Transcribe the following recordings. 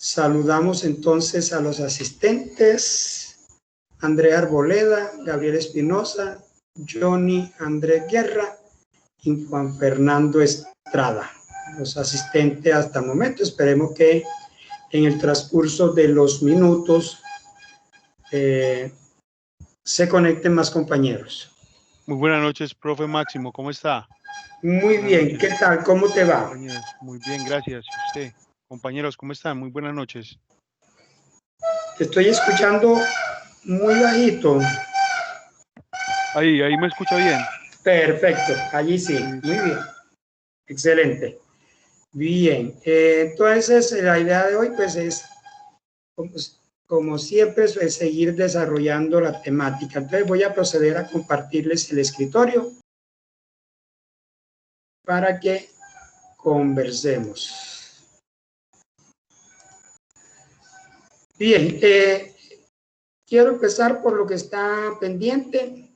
Saludamos entonces a los asistentes, Andrea Arboleda, Gabriel Espinosa, Johnny Andrés Guerra y Juan Fernando Estrada. Los asistentes hasta el momento, esperemos que en el transcurso de los minutos se conecten más compañeros. Muy buenas noches, profe Máximo, ¿cómo está? Muy bien, ¿qué tal? ¿Cómo te va? Muy bien, gracias. ¿Y usted? Compañeros, ¿cómo están? Muy buenas noches. Te estoy escuchando muy bajito. Ahí me escucha bien. Perfecto, allí sí, muy bien. Excelente. Bien, entonces la idea de hoy pues es, como siempre, es seguir desarrollando la temática. Entonces voy a proceder a compartirles el escritorio para que conversemos. Bien, quiero empezar por lo que está pendiente.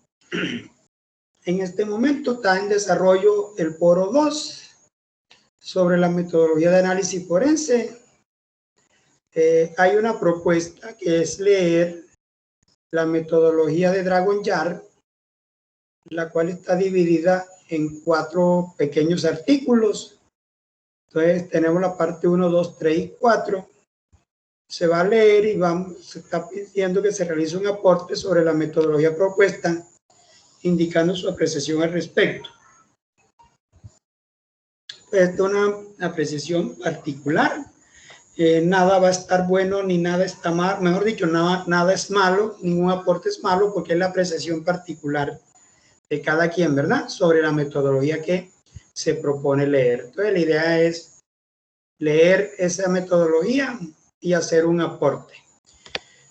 En este momento está en desarrollo el foro 2 sobre la metodología de análisis forense. Hay una propuesta que es leer la metodología de Dragon Yard, la cual está dividida en 4 pequeños artículos. Entonces tenemos la parte 1, 2, 3 y 4. Se va a leer y se está pidiendo que se realice un aporte sobre la metodología propuesta, indicando su apreciación al respecto. Esta es una apreciación particular. Nada va a estar bueno ni nada está mal, mejor dicho, nada es malo, ningún aporte es malo porque es la apreciación particular de cada quien, ¿verdad? Sobre la metodología que se propone leer. Entonces la idea es leer esa metodología y hacer un aporte.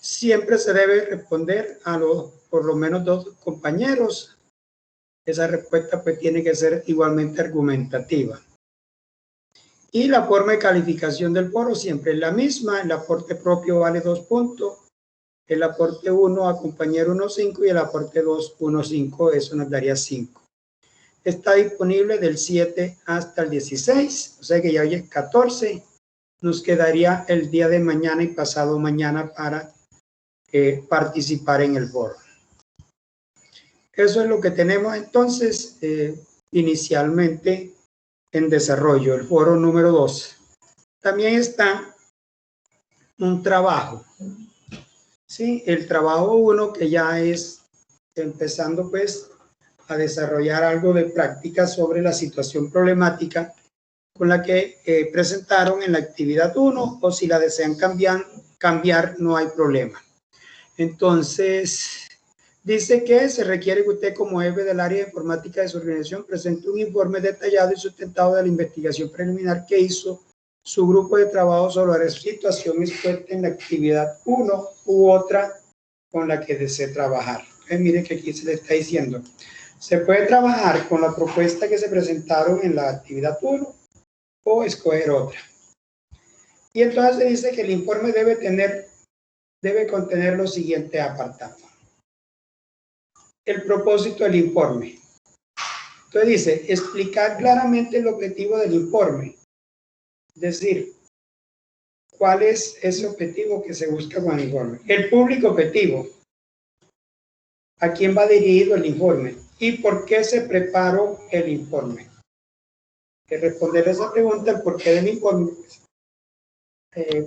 Siempre se debe responder a por lo menos 2 compañeros. Esa respuesta pues tiene que ser igualmente argumentativa. Y la forma de calificación del foro siempre es la misma. El aporte propio vale 2 puntos. El aporte 1 a compañero 1.5 y el aporte 2, 1.5. Eso nos daría 5. Está disponible del 7 hasta el 16. O sea que ya hoy es 14. Nos quedaría el día de mañana y pasado mañana para participar en el foro. Eso es lo que tenemos entonces inicialmente en desarrollo, el foro número 2. También está un trabajo, ¿sí? El trabajo 1 que ya es empezando pues a desarrollar algo de práctica sobre la situación problemática con la que presentaron en la actividad 1, o si la desean cambiar no hay problema. Entonces, dice que se requiere que usted como jefe del área de informática de su organización presente un informe detallado y sustentado de la investigación preliminar que hizo su grupo de trabajo sobre la situación expuesta en la actividad 1 u otra con la que desee trabajar. Mire que aquí se le está diciendo, se puede trabajar con la propuesta que se presentaron en la actividad 1 o escoger otra. Y entonces se dice que el informe debe contener los siguientes apartados. El propósito del informe. Entonces dice, explicar claramente el objetivo del informe. Es decir, ¿cuál es ese objetivo que se busca con el informe? El público objetivo. ¿A quién va dirigido el informe? ¿Y por qué se preparó el informe? Que responder a esa pregunta, el porqué del informe,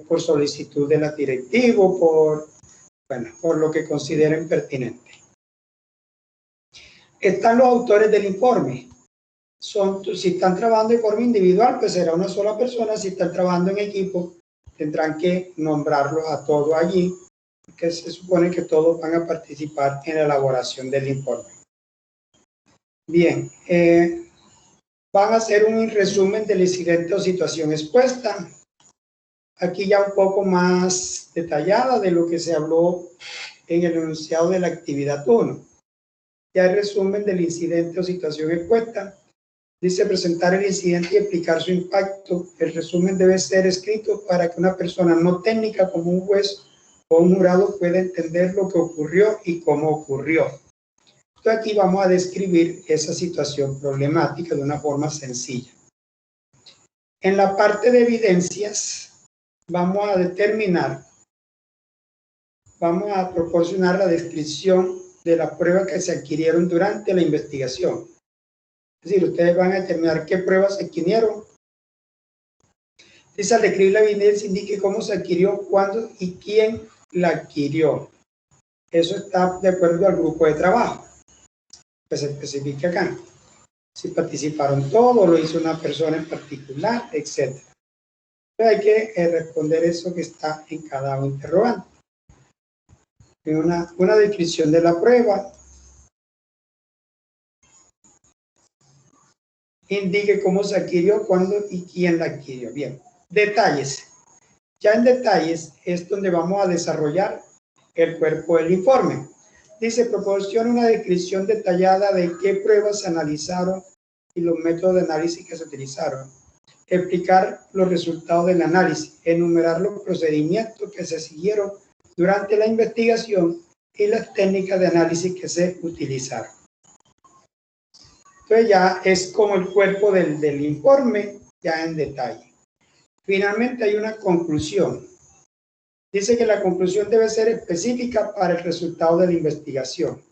por solicitud del directivo, por lo que consideren pertinente. Están los autores del informe. Si están trabajando de forma individual, pues será una sola persona. Si están trabajando en equipo, tendrán que nombrarlos a todos allí, que se supone que todos van a participar en la elaboración del informe. Bien, van a hacer un resumen del incidente o situación expuesta. Aquí ya un poco más detallada de lo que se habló en el enunciado de la actividad 1. Ya el resumen del incidente o situación expuesta. Dice presentar el incidente y explicar su impacto. El resumen debe ser escrito para que una persona no técnica como un juez o un jurado pueda entender lo que ocurrió y cómo ocurrió. Entonces aquí vamos a describir esa situación problemática de una forma sencilla. En la parte de evidencias vamos a determinar, vamos a proporcionar la descripción de las pruebas que se adquirieron durante la investigación. Es decir, ustedes van a determinar qué pruebas se adquirieron. Dice, al describir la evidencia, indique cómo se adquirió, cuándo y quién la adquirió. Eso está de acuerdo al grupo de trabajo que se especifica acá. Si participaron todos, lo hizo una persona en particular, etc. Pero hay que responder eso que está en cada interrogante. Una descripción de la prueba. Indique cómo se adquirió, cuándo y quién la adquirió. Bien, detalles. Ya en detalles es donde vamos a desarrollar el cuerpo del informe. Dice, proporciona una descripción detallada de qué pruebas se analizaron y los métodos de análisis que se utilizaron. Explicar los resultados del análisis, enumerar los procedimientos que se siguieron durante la investigación y las técnicas de análisis que se utilizaron. Entonces ya es como el cuerpo del informe, ya en detalle. Finalmente hay una conclusión. Dice que la conclusión debe ser específica para el resultado de la investigación.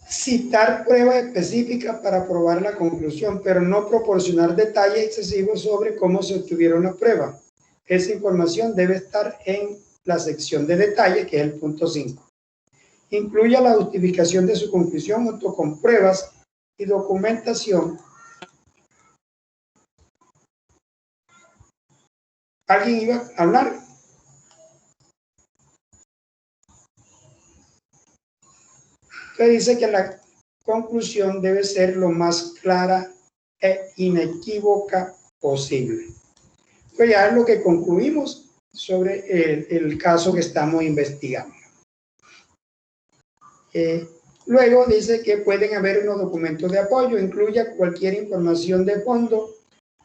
Citar pruebas específicas para probar la conclusión, pero no proporcionar detalles excesivos sobre cómo se obtuvieron las pruebas. Esa información debe estar en la sección de detalles, que es el punto 5. Incluya la justificación de su conclusión junto con pruebas y documentación. ¿Alguien iba a hablar? Entonces dice que la conclusión debe ser lo más clara e inequívoca posible. Pues ya es lo que concluimos sobre el caso que estamos investigando. Luego dice que pueden haber unos documentos de apoyo, incluya cualquier información de fondo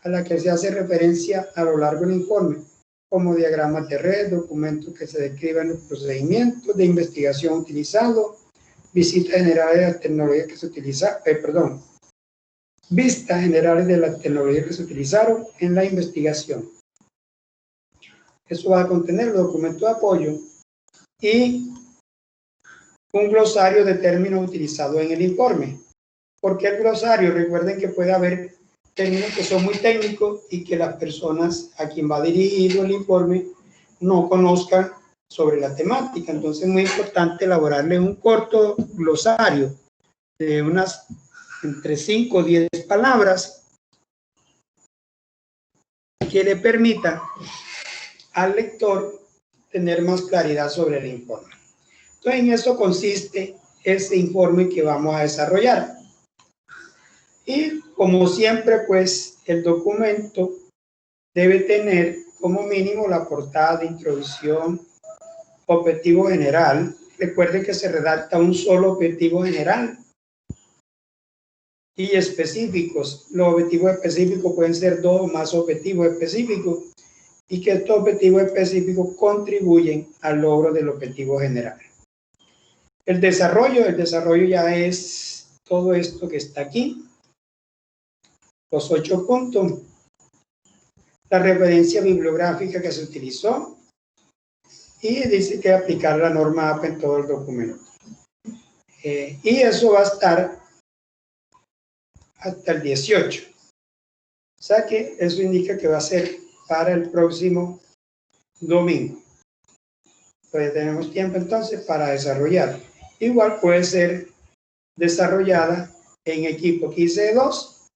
a la que se hace referencia a lo largo del informe, como diagramas de red, documentos que se describan los procedimientos de investigación utilizados, vistas generales de las tecnologías que se utilizaron, vistas generales de las tecnologías que se utilizaron en la investigación. Eso va a contener los documentos de apoyo y un glosario de términos utilizados en el informe. ¿Por qué el glosario? Recuerden que puede haber términos que son muy técnicos y que las personas a quien va dirigido el informe no conozcan sobre la temática. Entonces es muy importante elaborarle un corto glosario de unas entre 5 o 10 palabras que le permita al lector tener más claridad sobre el informe. Entonces en eso consiste ese informe que vamos a desarrollar. Y como siempre, pues el documento debe tener como mínimo la portada de introducción, objetivo general. Recuerden que se redacta un solo objetivo general y específicos. Los objetivos específicos pueden ser 2 o más objetivos específicos y que estos objetivos específicos contribuyen al logro del objetivo general. El desarrollo ya es todo esto que está aquí. Los 8 puntos. La referencia bibliográfica que se utilizó. Y dice que aplicar la norma APA en todo el documento. Y eso va a estar hasta el 18. O sea que eso indica que va a ser para el próximo domingo. Pues tenemos tiempo entonces para desarrollar. Igual puede ser desarrollada en equipo. Aquí hice 2.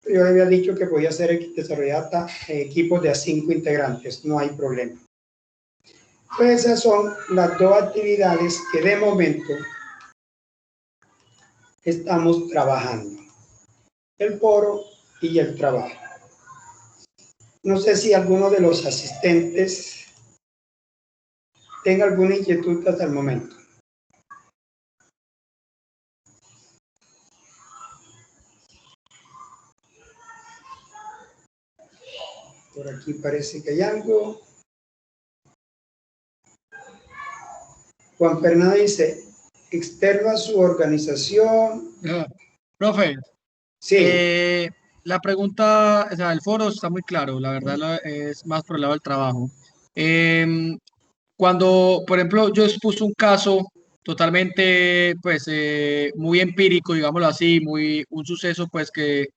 Yo había dicho que podía ser desarrollada en equipos de a 5 integrantes. No hay problema. Pues esas son las 2 actividades que de momento estamos trabajando. El foro y el trabajo. No sé si alguno de los asistentes tenga alguna inquietud hasta el momento. Por aquí parece que hay algo. Juan Fernando dice, externo a su organización. Profe. Sí. la pregunta, o sea, el foro está muy claro, la verdad es más por el lado del trabajo. Em, Cuando, por ejemplo, yo expuse un caso totalmente, pues, muy empírico, digámoslo así, un suceso, pues, que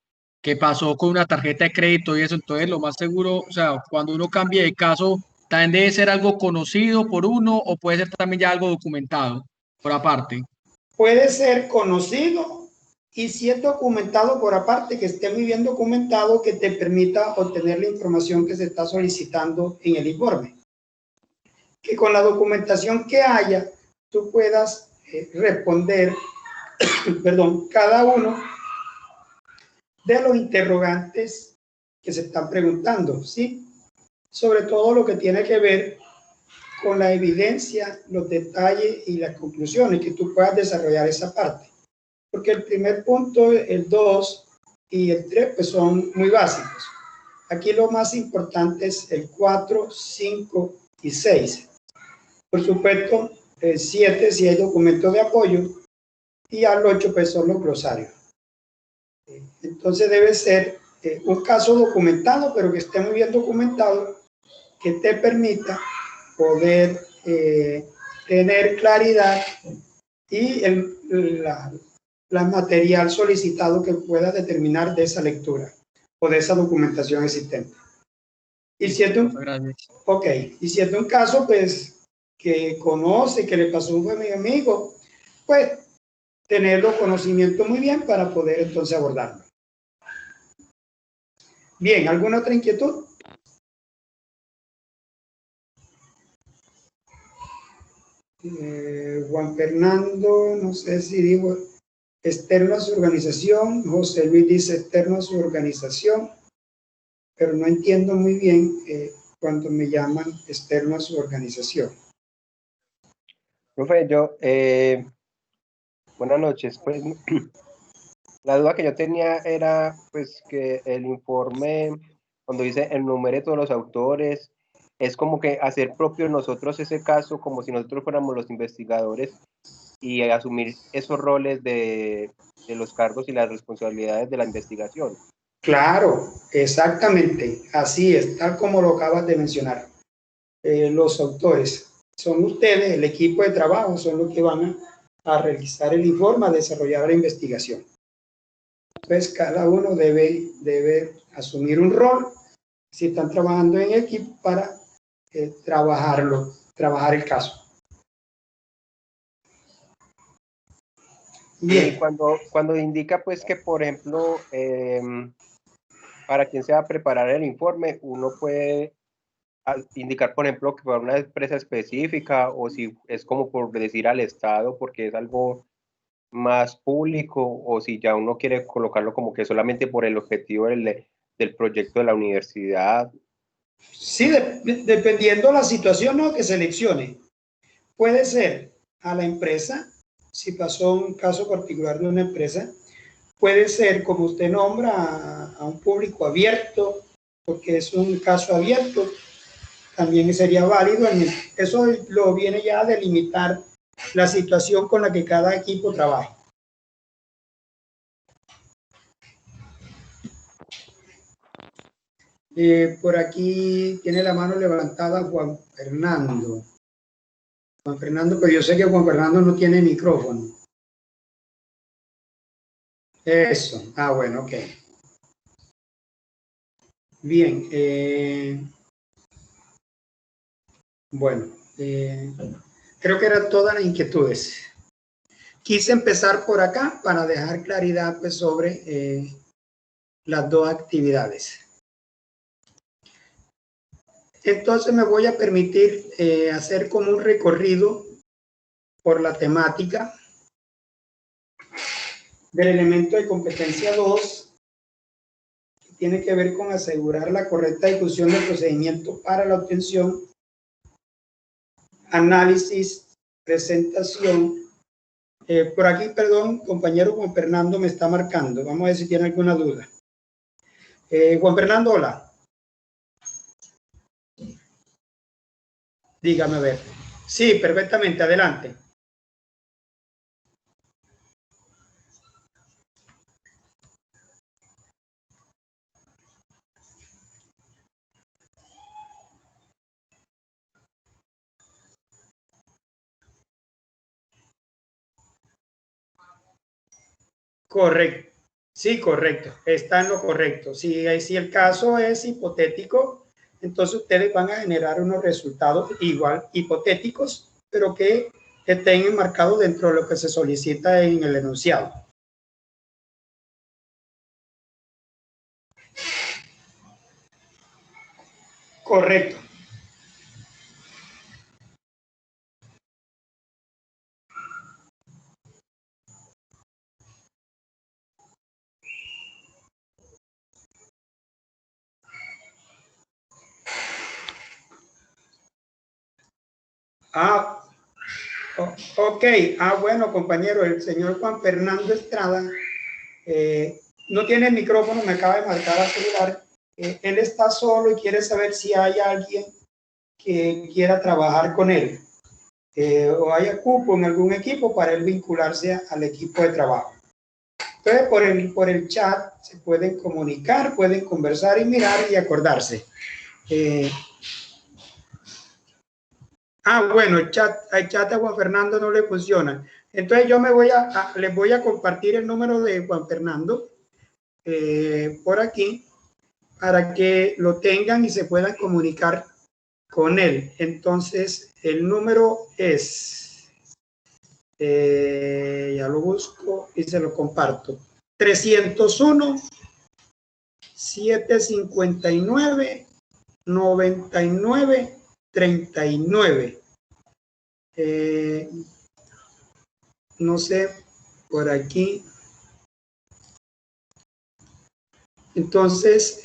pasó con una tarjeta de crédito y eso, entonces lo más seguro, o sea, cuando uno cambie de caso, también debe ser algo conocido por uno o puede ser también ya algo documentado, por aparte. Puede ser conocido y si es documentado por aparte, que esté muy bien documentado, que te permita obtener la información que se está solicitando en el informe. Que con la documentación que haya, tú puedas responder, perdón, cada uno de los interrogantes que se están preguntando, ¿sí? Sobre todo lo que tiene que ver con la evidencia, los detalles y las conclusiones, que tú puedas desarrollar esa parte. Porque el primer punto, el 2 y el 3, pues son muy básicos. Aquí lo más importante es el 4, 5 y 6. Por supuesto, el 7 si hay documentos de apoyo y al 8 pues son los glosarios. Entonces debe ser un caso documentado, pero que esté muy bien documentado, que te permita poder tener claridad y la material solicitado que pueda determinar de esa lectura o de esa documentación existente. Y si es un caso, pues, que conoce, que le pasó a mi amigo, pues, tener los conocimientos muy bien para poder entonces abordarlo. Bien, ¿alguna otra inquietud? Juan Fernando, no sé si digo externo a su organización. José Luis dice externo a su organización, pero no entiendo muy bien cuando me llaman externo a su organización. Profe, buenas noches. Pues la duda que yo tenía era pues que el informe, cuando dice enumere todos los autores, es como que hacer propio nosotros ese caso, como si nosotros fuéramos los investigadores y asumir esos roles de los cargos y las responsabilidades de la investigación. Claro, exactamente, así es, tal como lo acabas de mencionar. Los autores son ustedes, el equipo de trabajo, son los que van a realizar el informe, a desarrollar la investigación. Pues cada uno debe asumir un rol, si están trabajando en equipo, para trabajar el caso. Bien. Y cuando indica pues que, por ejemplo, para quien se va a preparar el informe, uno puede indicar, por ejemplo, que para una empresa específica o si es como por decir al Estado porque es algo más público o si ya uno quiere colocarlo como que solamente por el objetivo del proyecto de la universidad. Sí, dependiendo la situación, ¿no?, que seleccione. Puede ser a la empresa, si pasó un caso particular de una empresa, puede ser, como usted nombra, a un público abierto, porque es un caso abierto, también sería válido. Eso lo viene ya a delimitar la situación con la que cada equipo trabaja. Por aquí tiene la mano levantada Juan Fernando. Juan Fernando, pero yo sé que Juan Fernando no tiene micrófono. Eso. Ah, bueno, ok. Bien. Bueno, creo que eran todas las inquietudes. Quise empezar por acá para dejar claridad pues, sobre las dos actividades. Entonces me voy a permitir hacer como un recorrido por la temática del elemento de competencia 2, que tiene que ver con asegurar la correcta ejecución del procedimiento para la obtención, análisis, presentación. Por aquí, perdón, compañero Juan Fernando me está marcando. Vamos a ver si tiene alguna duda. Juan Fernando, hola. Dígame a ver. Sí, perfectamente, adelante. Correcto. Sí, correcto. Está en lo correcto. Si el caso es hipotético, entonces ustedes van a generar unos resultados igual hipotéticos, pero que estén enmarcados dentro de lo que se solicita en el enunciado. Correcto. Ok. Bueno, compañero, el señor Juan Fernando Estrada no tiene micrófono, me acaba de marcar al celular. Él está solo y quiere saber si hay alguien que quiera trabajar con él o haya cupo en algún equipo para él vincularse al equipo de trabajo. Entonces, por el chat se pueden comunicar, pueden conversar y mirar y acordarse. Bueno, el chat a Juan Fernando no le funciona. Entonces yo les voy a compartir el número de Juan Fernando por aquí para que lo tengan y se puedan comunicar con él. Entonces el número es, ya lo busco y se lo comparto, 301-759-9939. No sé, por aquí. Entonces,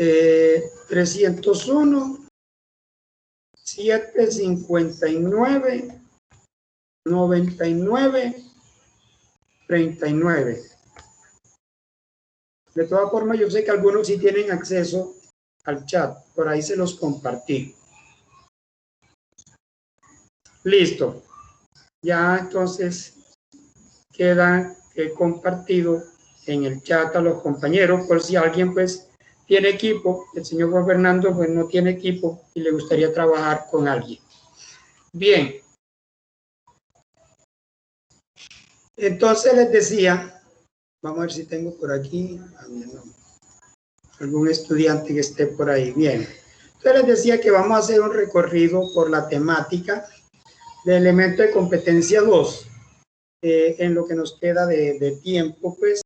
301-759-9939. De todas formas, yo sé que algunos sí tienen acceso al chat. Por ahí se los compartí. Listo. Ya entonces queda compartido en el chat a los compañeros, por si alguien pues tiene equipo. El señor Juan Fernando pues no tiene equipo y le gustaría trabajar con alguien. Bien. Entonces les decía, vamos a ver si tengo por aquí algún estudiante que esté por ahí. Bien. Entonces les decía que vamos a hacer un recorrido por la temática de elemento de competencia 2. En lo que nos queda de tiempo, pues,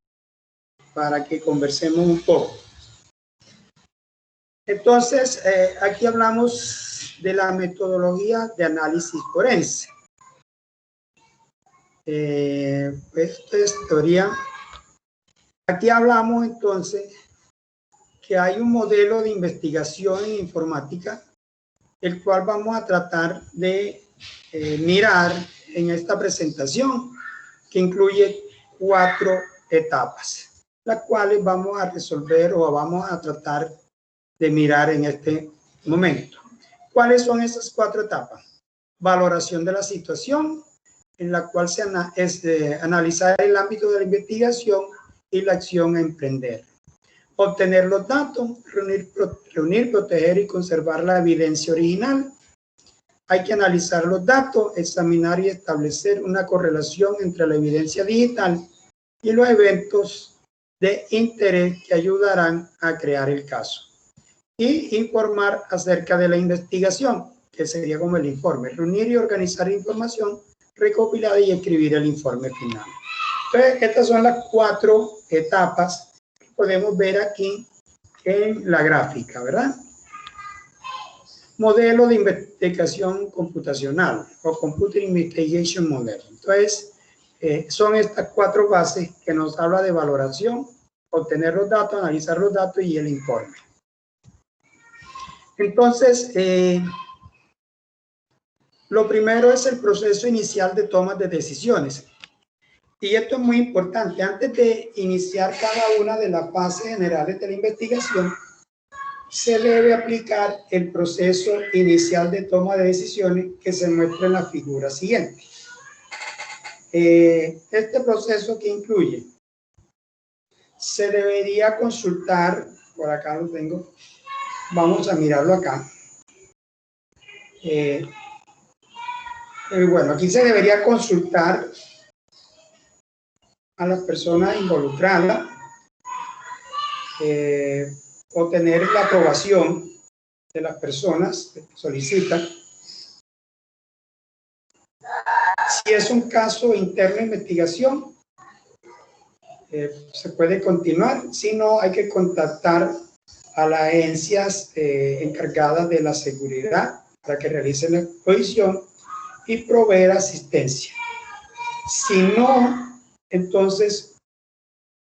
para que conversemos un poco. Entonces, aquí hablamos de la metodología de análisis forense. Esto es teoría. Aquí hablamos entonces que hay un modelo de investigación en informática, el cual vamos a tratar de mirar en esta presentación, que incluye 4 etapas, las cuales vamos a resolver o vamos a tratar de mirar en este momento. ¿Cuáles son esas 4 etapas? Valoración de la situación, en la cual se analizar el ámbito de la investigación y la acción a emprender. Obtener los datos, reunir, proteger y conservar la evidencia original. Hay que analizar los datos, examinar y establecer una correlación entre la evidencia digital y los eventos de interés que ayudarán a crear el caso. Y informar acerca de la investigación, que sería como el informe. Reunir y organizar información recopilada y escribir el informe final. Entonces, estas son las 4 etapas que podemos ver aquí en la gráfica, ¿verdad? Modelo de investigación computacional o Computer Investigation Model. Entonces, son estas 4 bases que nos habla de valoración, obtener los datos, analizar los datos y el informe. Entonces, lo primero es el proceso inicial de toma de decisiones. Y esto es muy importante. Antes de iniciar cada una de las fases generales de la investigación, se debe aplicar el proceso inicial de toma de decisiones que se muestra en la figura siguiente. Este proceso que incluye, se debería consultar, por acá lo tengo, vamos a mirarlo acá. Bueno, aquí se debería consultar a las personas involucradas, obtener la aprobación de las personas que solicitan. Si es un caso interno de investigación, se puede continuar. Si no, hay que contactar a las agencias encargadas de la seguridad para que realicen la exposición y proveer asistencia. Si no, entonces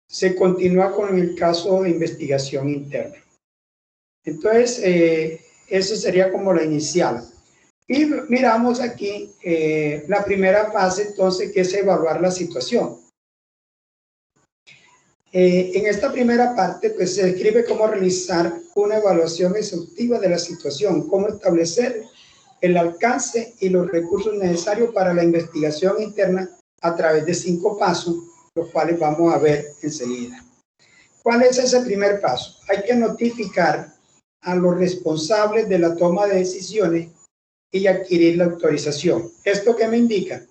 se continúa con el caso de investigación interna. Entonces, eso sería como la inicial. Y miramos aquí la primera fase, entonces, que es evaluar la situación. En esta primera parte, pues, se describe cómo realizar una evaluación exhaustiva de la situación, cómo establecer el alcance y los recursos necesarios para la investigación interna a través de 5 pasos, los cuales vamos a ver enseguida. ¿Cuál es ese primer paso? Hay que notificar a los responsables de la toma de decisiones y adquirir la autorización. ¿Esto qué me indica?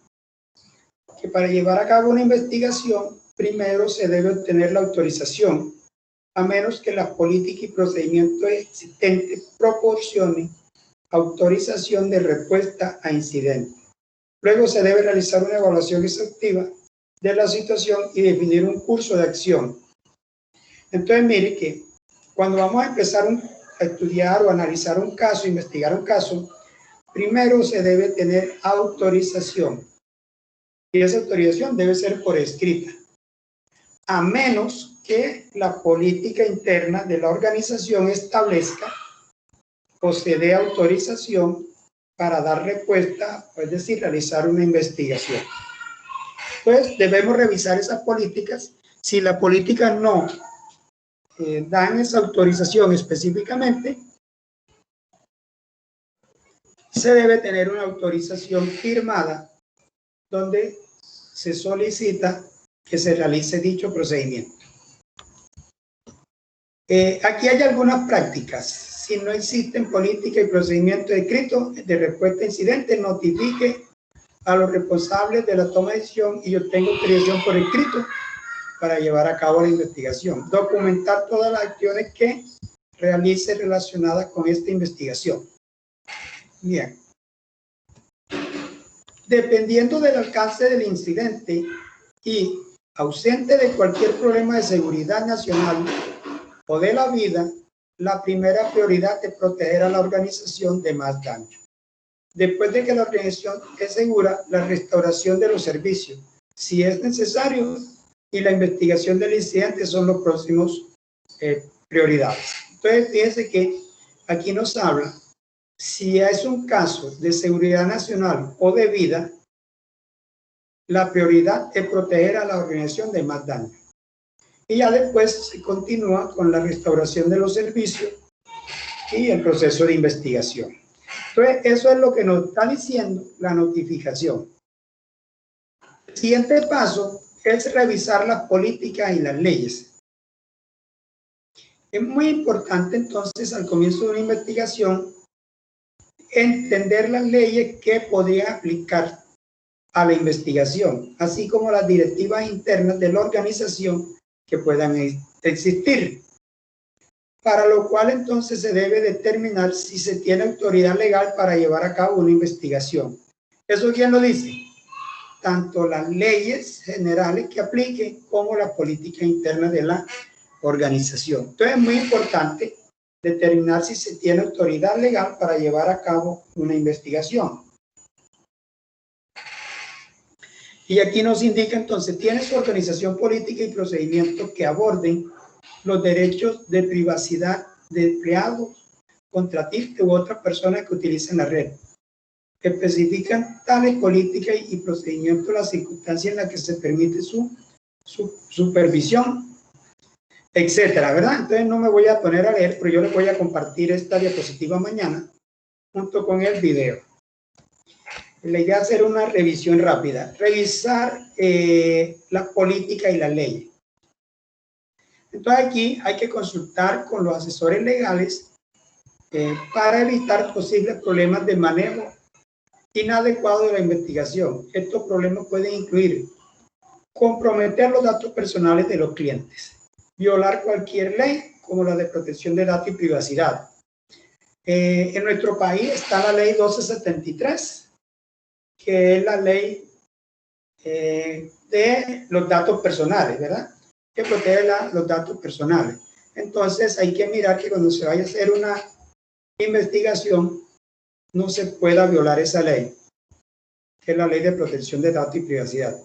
Que para llevar a cabo una investigación, primero se debe obtener la autorización, a menos que la política y procedimientos existentes proporcionen autorización de respuesta a incidentes. Luego se debe realizar una evaluación exhaustiva de la situación y definir un curso de acción. Entonces, mire que cuando vamos a empezar a estudiar o analizar un caso, investigar un caso, primero se debe tener autorización. Y esa autorización debe ser por escrita, a menos que la política interna de la organización establezca o se dé autorización para dar respuesta, es decir, realizar una investigación. Pues debemos revisar esas políticas. Si la política no dan esa autorización específicamente, se debe tener una autorización firmada donde se solicita que se realice dicho procedimiento. Aquí hay algunas prácticas. Si no existen política y procedimiento escrito de respuesta a incidentes, notifique a los responsables de la toma de decisión y obtenga autorización por escrito para llevar a cabo la investigación. Documentar todas las acciones que realice relacionadas con esta investigación. Bien. Dependiendo del alcance del incidente y ausente de cualquier problema de seguridad nacional o de la vida, la primera prioridad es proteger a la organización de más daño. Después de que la organización es segura, la restauración de los servicios, si es necesario, y la investigación del incidente son los próximos prioridades. Entonces, fíjense que aquí nos habla, si es un caso de seguridad nacional o de vida, la prioridad es proteger a la organización de más daño. Y ya después se continúa con la restauración de los servicios y el proceso de investigación. Entonces, eso es lo que nos está diciendo la notificación. El siguiente paso es revisar las políticas y las leyes. Es muy importante, entonces, al comienzo de una investigación, entender las leyes que podrían aplicar a la investigación, así como las directivas internas de la organización que puedan existir. Para lo cual, entonces, se debe determinar si se tiene autoridad legal para llevar a cabo una investigación. ¿Eso quién lo dice? Tanto las leyes generales que apliquen como la política interna de la organización. Entonces, es muy importante determinar si se tiene autoridad legal para llevar a cabo una investigación. Y aquí nos indica, entonces, tiene su organización política y procedimientos que aborden los derechos de privacidad de empleados, contratistas u otras personas que utilicen la red. Especifican tales políticas y procedimientos, las circunstancias en las que se permite su supervisión, etcétera, ¿verdad? Entonces no me voy a poner a leer, pero yo les voy a compartir esta diapositiva mañana junto con el video. La idea es hacer una revisión rápida, revisar la política y la ley. Entonces aquí hay que consultar con los asesores legales para evitar posibles problemas de manejo inadecuado de la investigación. Estos problemas pueden incluir comprometer los datos personales de los clientes, violar cualquier ley como la de protección de datos y privacidad. En nuestro país está la ley 1273, que es la ley de los datos personales, ¿verdad? Que protege los datos personales. Entonces hay que mirar que cuando se vaya a hacer una investigación no se pueda violar esa ley, que es la ley de protección de datos y privacidad.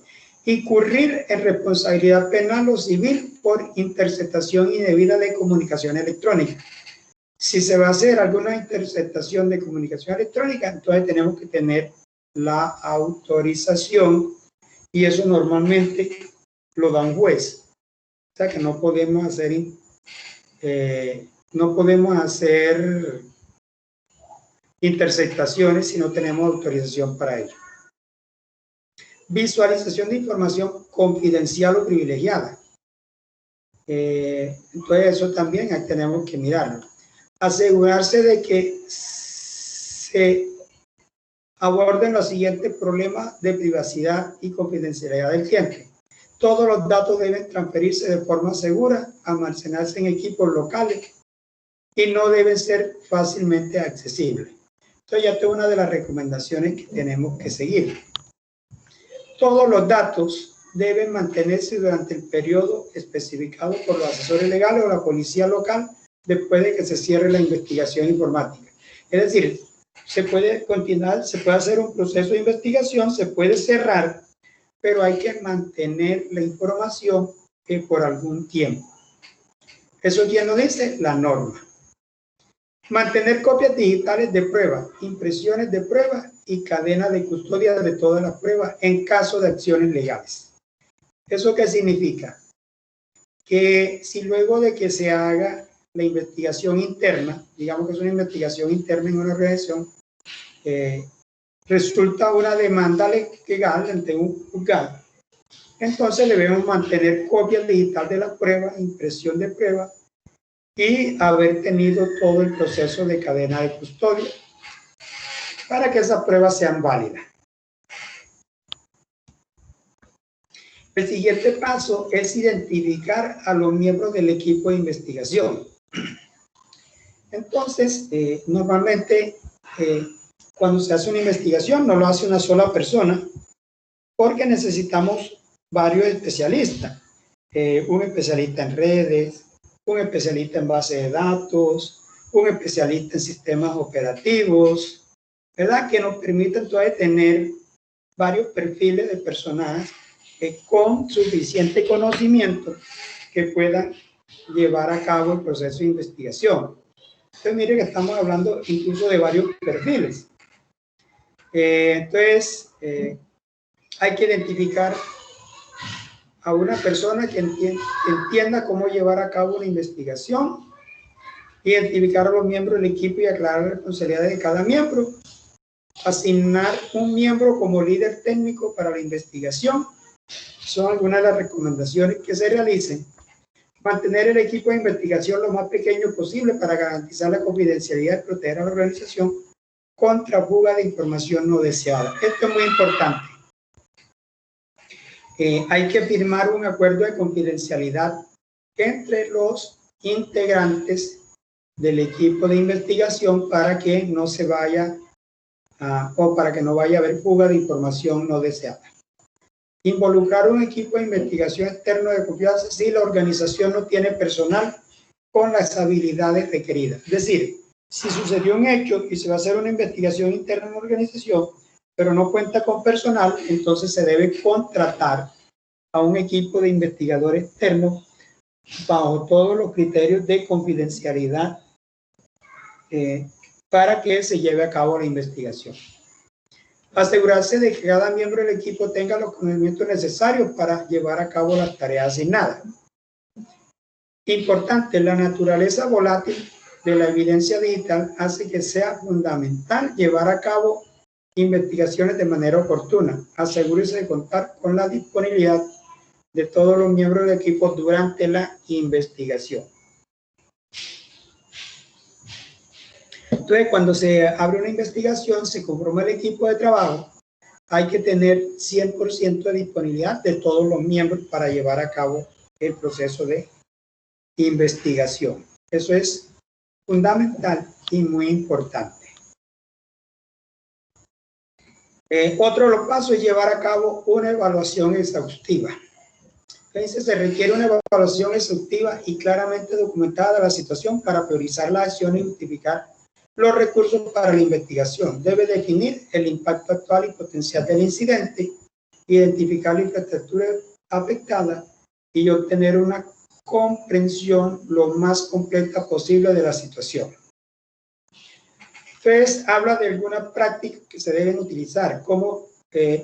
Incurrir en responsabilidad penal o civil por interceptación indebida de comunicación electrónica. Si se va a hacer alguna interceptación de comunicación electrónica, entonces tenemos que tener la autorización y eso normalmente lo da un juez. O sea que no podemos hacer interceptaciones si no tenemos autorización para ello. Visualización de información confidencial o privilegiada. Entonces eso también tenemos que mirarlo. Asegurarse de que se aborden los siguientes problemas de privacidad y confidencialidad del cliente. Todos los datos deben transferirse de forma segura, almacenarse en equipos locales y no deben ser fácilmente accesibles. Entonces ya tengo una de las recomendaciones que tenemos que seguir. Todos los datos deben mantenerse durante el periodo especificado por los asesores legales o la policía local después de que se cierre la investigación informática. Es decir, se puede continuar, se puede hacer un proceso de investigación, se puede cerrar, pero hay que mantener la información por algún tiempo. ¿Eso quién lo dice? La norma. Mantener copias digitales de prueba, impresiones de prueba y cadena de custodia de todas las pruebas en caso de acciones legales. ¿Eso qué significa? Que si luego de que se haga la investigación interna, digamos que es una investigación interna en una organización, resulta una demanda legal ante un juzgado, entonces debemos mantener copias digitales de las pruebas, impresión de pruebas y haber tenido todo el proceso de cadena de custodia para que esas pruebas sean válidas. El siguiente paso es identificar a los miembros del equipo de investigación. Entonces, normalmente cuando se hace una investigación no lo hace una sola persona porque necesitamos varios especialistas. Un especialista en redes, un especialista en base de datos, un especialista en sistemas operativos, ¿verdad? Que nos permiten entonces tener varios perfiles de personas con suficiente conocimiento que puedan llevar a cabo el proceso de investigación. Entonces, mire que estamos hablando incluso de varios perfiles. Entonces, hay que identificar a una persona que entienda cómo llevar a cabo una investigación, identificar a los miembros del equipo y aclarar las responsabilidades de cada miembro, asignar un miembro como líder técnico para la investigación. Son algunas de las recomendaciones que se realicen. Mantener el equipo de investigación lo más pequeño posible para garantizar la confidencialidad y proteger a la organización contra fuga de información no deseada. Esto es muy importante. Hay que firmar un acuerdo de confidencialidad entre los integrantes del equipo de investigación para que no se vaya para que no vaya a haber fuga de información no deseada. Involucrar un equipo de investigación externo de confianza si la organización no tiene personal con las habilidades requeridas. Es decir, si sucedió un hecho y se va a hacer una investigación interna en la organización, pero no cuenta con personal, entonces se debe contratar a un equipo de investigadores externos bajo todos los criterios de confidencialidad para que se lleve a cabo la investigación. Asegurarse de que cada miembro del equipo tenga los conocimientos necesarios para llevar a cabo las tareas asignadas. Importante, la naturaleza volátil de la evidencia digital hace que sea fundamental llevar a cabo investigaciones de manera oportuna. Asegúrese de contar con la disponibilidad de todos los miembros del equipo durante la investigación. Entonces, cuando se abre una investigación, se conforma el equipo de trabajo hay que tener 100% de disponibilidad de todos los miembros para llevar a cabo el proceso de investigación. Eso es fundamental y muy importante. Otro de los pasos es llevar a cabo una evaluación exhaustiva. Fíjense, se requiere una evaluación exhaustiva y claramente documentada de la situación para priorizar las acciones y justificar los recursos para la investigación. Debe definir el impacto actual y potencial del incidente, identificar la infraestructura afectada y obtener una comprensión lo más completa posible de la situación. FES habla de algunas prácticas que se deben utilizar, como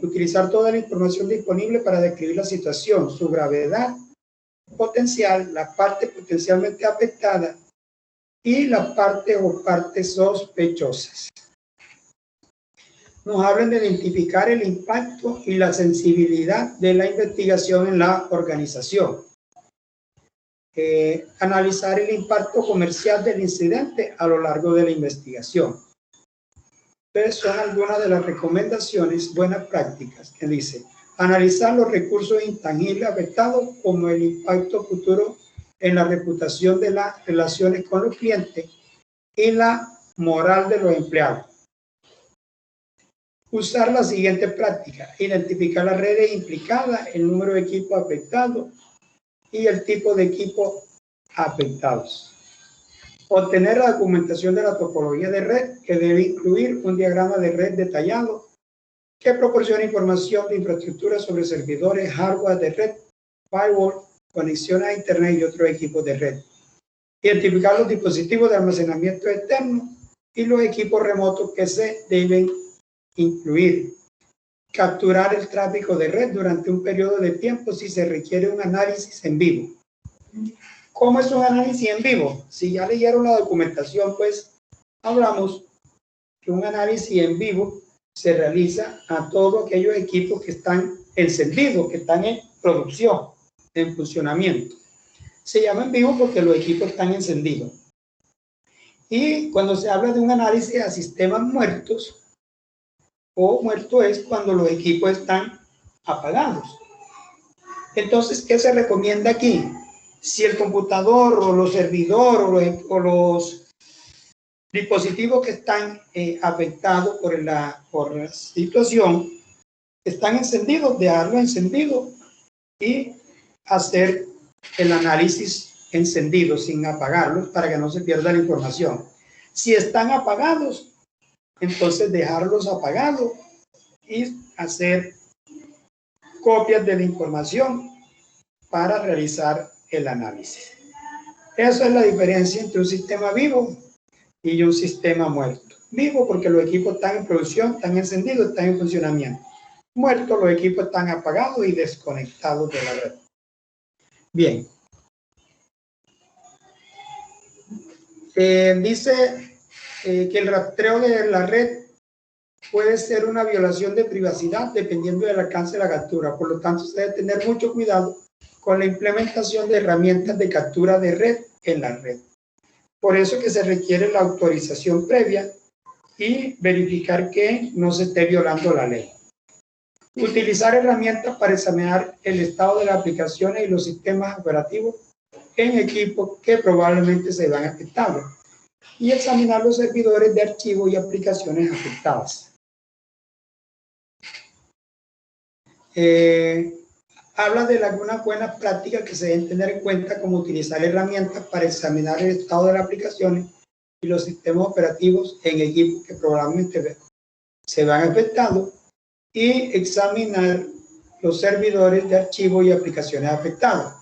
utilizar toda la información disponible para describir la situación, su gravedad potencial, la parte potencialmente afectada y la parte o partes sospechosas. Nos hablan de identificar el impacto y la sensibilidad de la investigación en la organización. Analizar el impacto comercial del incidente a lo largo de la investigación. Entonces, son algunas de las recomendaciones, buenas prácticas, que dice: analizar los recursos intangibles afectados, como el impacto futuro en la reputación de las relaciones con los clientes y la moral de los empleados. Usar la siguiente práctica: identificar las redes implicadas, el número de equipos afectados y el tipo de equipos afectados. Obtener la documentación de la topología de red, que debe incluir un diagrama de red detallado que proporciona información de infraestructura sobre servidores, hardware de red, firewall, conexiones a internet y otros equipos de red. Identificar los dispositivos de almacenamiento externo y los equipos remotos que se deben incluir. Capturar el tráfico de red durante un periodo de tiempo si se requiere un análisis en vivo. ¿Cómo es un análisis en vivo? Si ya leyeron la documentación, pues hablamos que un análisis en vivo se realiza a todos aquellos equipos que están encendidos, que están en producción, en funcionamiento. Se llama en vivo porque los equipos están encendidos. Y cuando se habla de un análisis a sistemas muertos, o muerto es cuando los equipos están apagados. Entonces, ¿qué se recomienda aquí? Si el computador o los servidores o los dispositivos que están afectados por la situación están encendidos, dejarlo encendido y hacer el análisis encendido sin apagarlos para que no se pierda la información. Si están apagados, entonces dejarlos apagados y hacer copias de la información para realizar el análisis. Esa es la diferencia entre un sistema vivo y un sistema muerto. Vivo porque los equipos están en producción, están encendidos, están en funcionamiento. Muerto, los equipos están apagados y desconectados de la red. Bien. Dice que el rastreo de la red puede ser una violación de privacidad dependiendo del alcance de la captura. Por lo tanto, se debe tener mucho cuidado con la implementación de herramientas de captura de red en la red. Por eso que se requiere la autorización previa y verificar que no se esté violando la ley. Utilizar herramientas para examinar el estado de las aplicaciones y los sistemas operativos en equipos que probablemente se vean afectados y examinar los servidores de archivos y aplicaciones afectadas. Habla de algunas buenas prácticas que se deben tener en cuenta, como utilizar herramientas para examinar el estado de las aplicaciones y los sistemas operativos en equipos que probablemente se vean afectados y examinar los servidores de archivos y aplicaciones afectadas.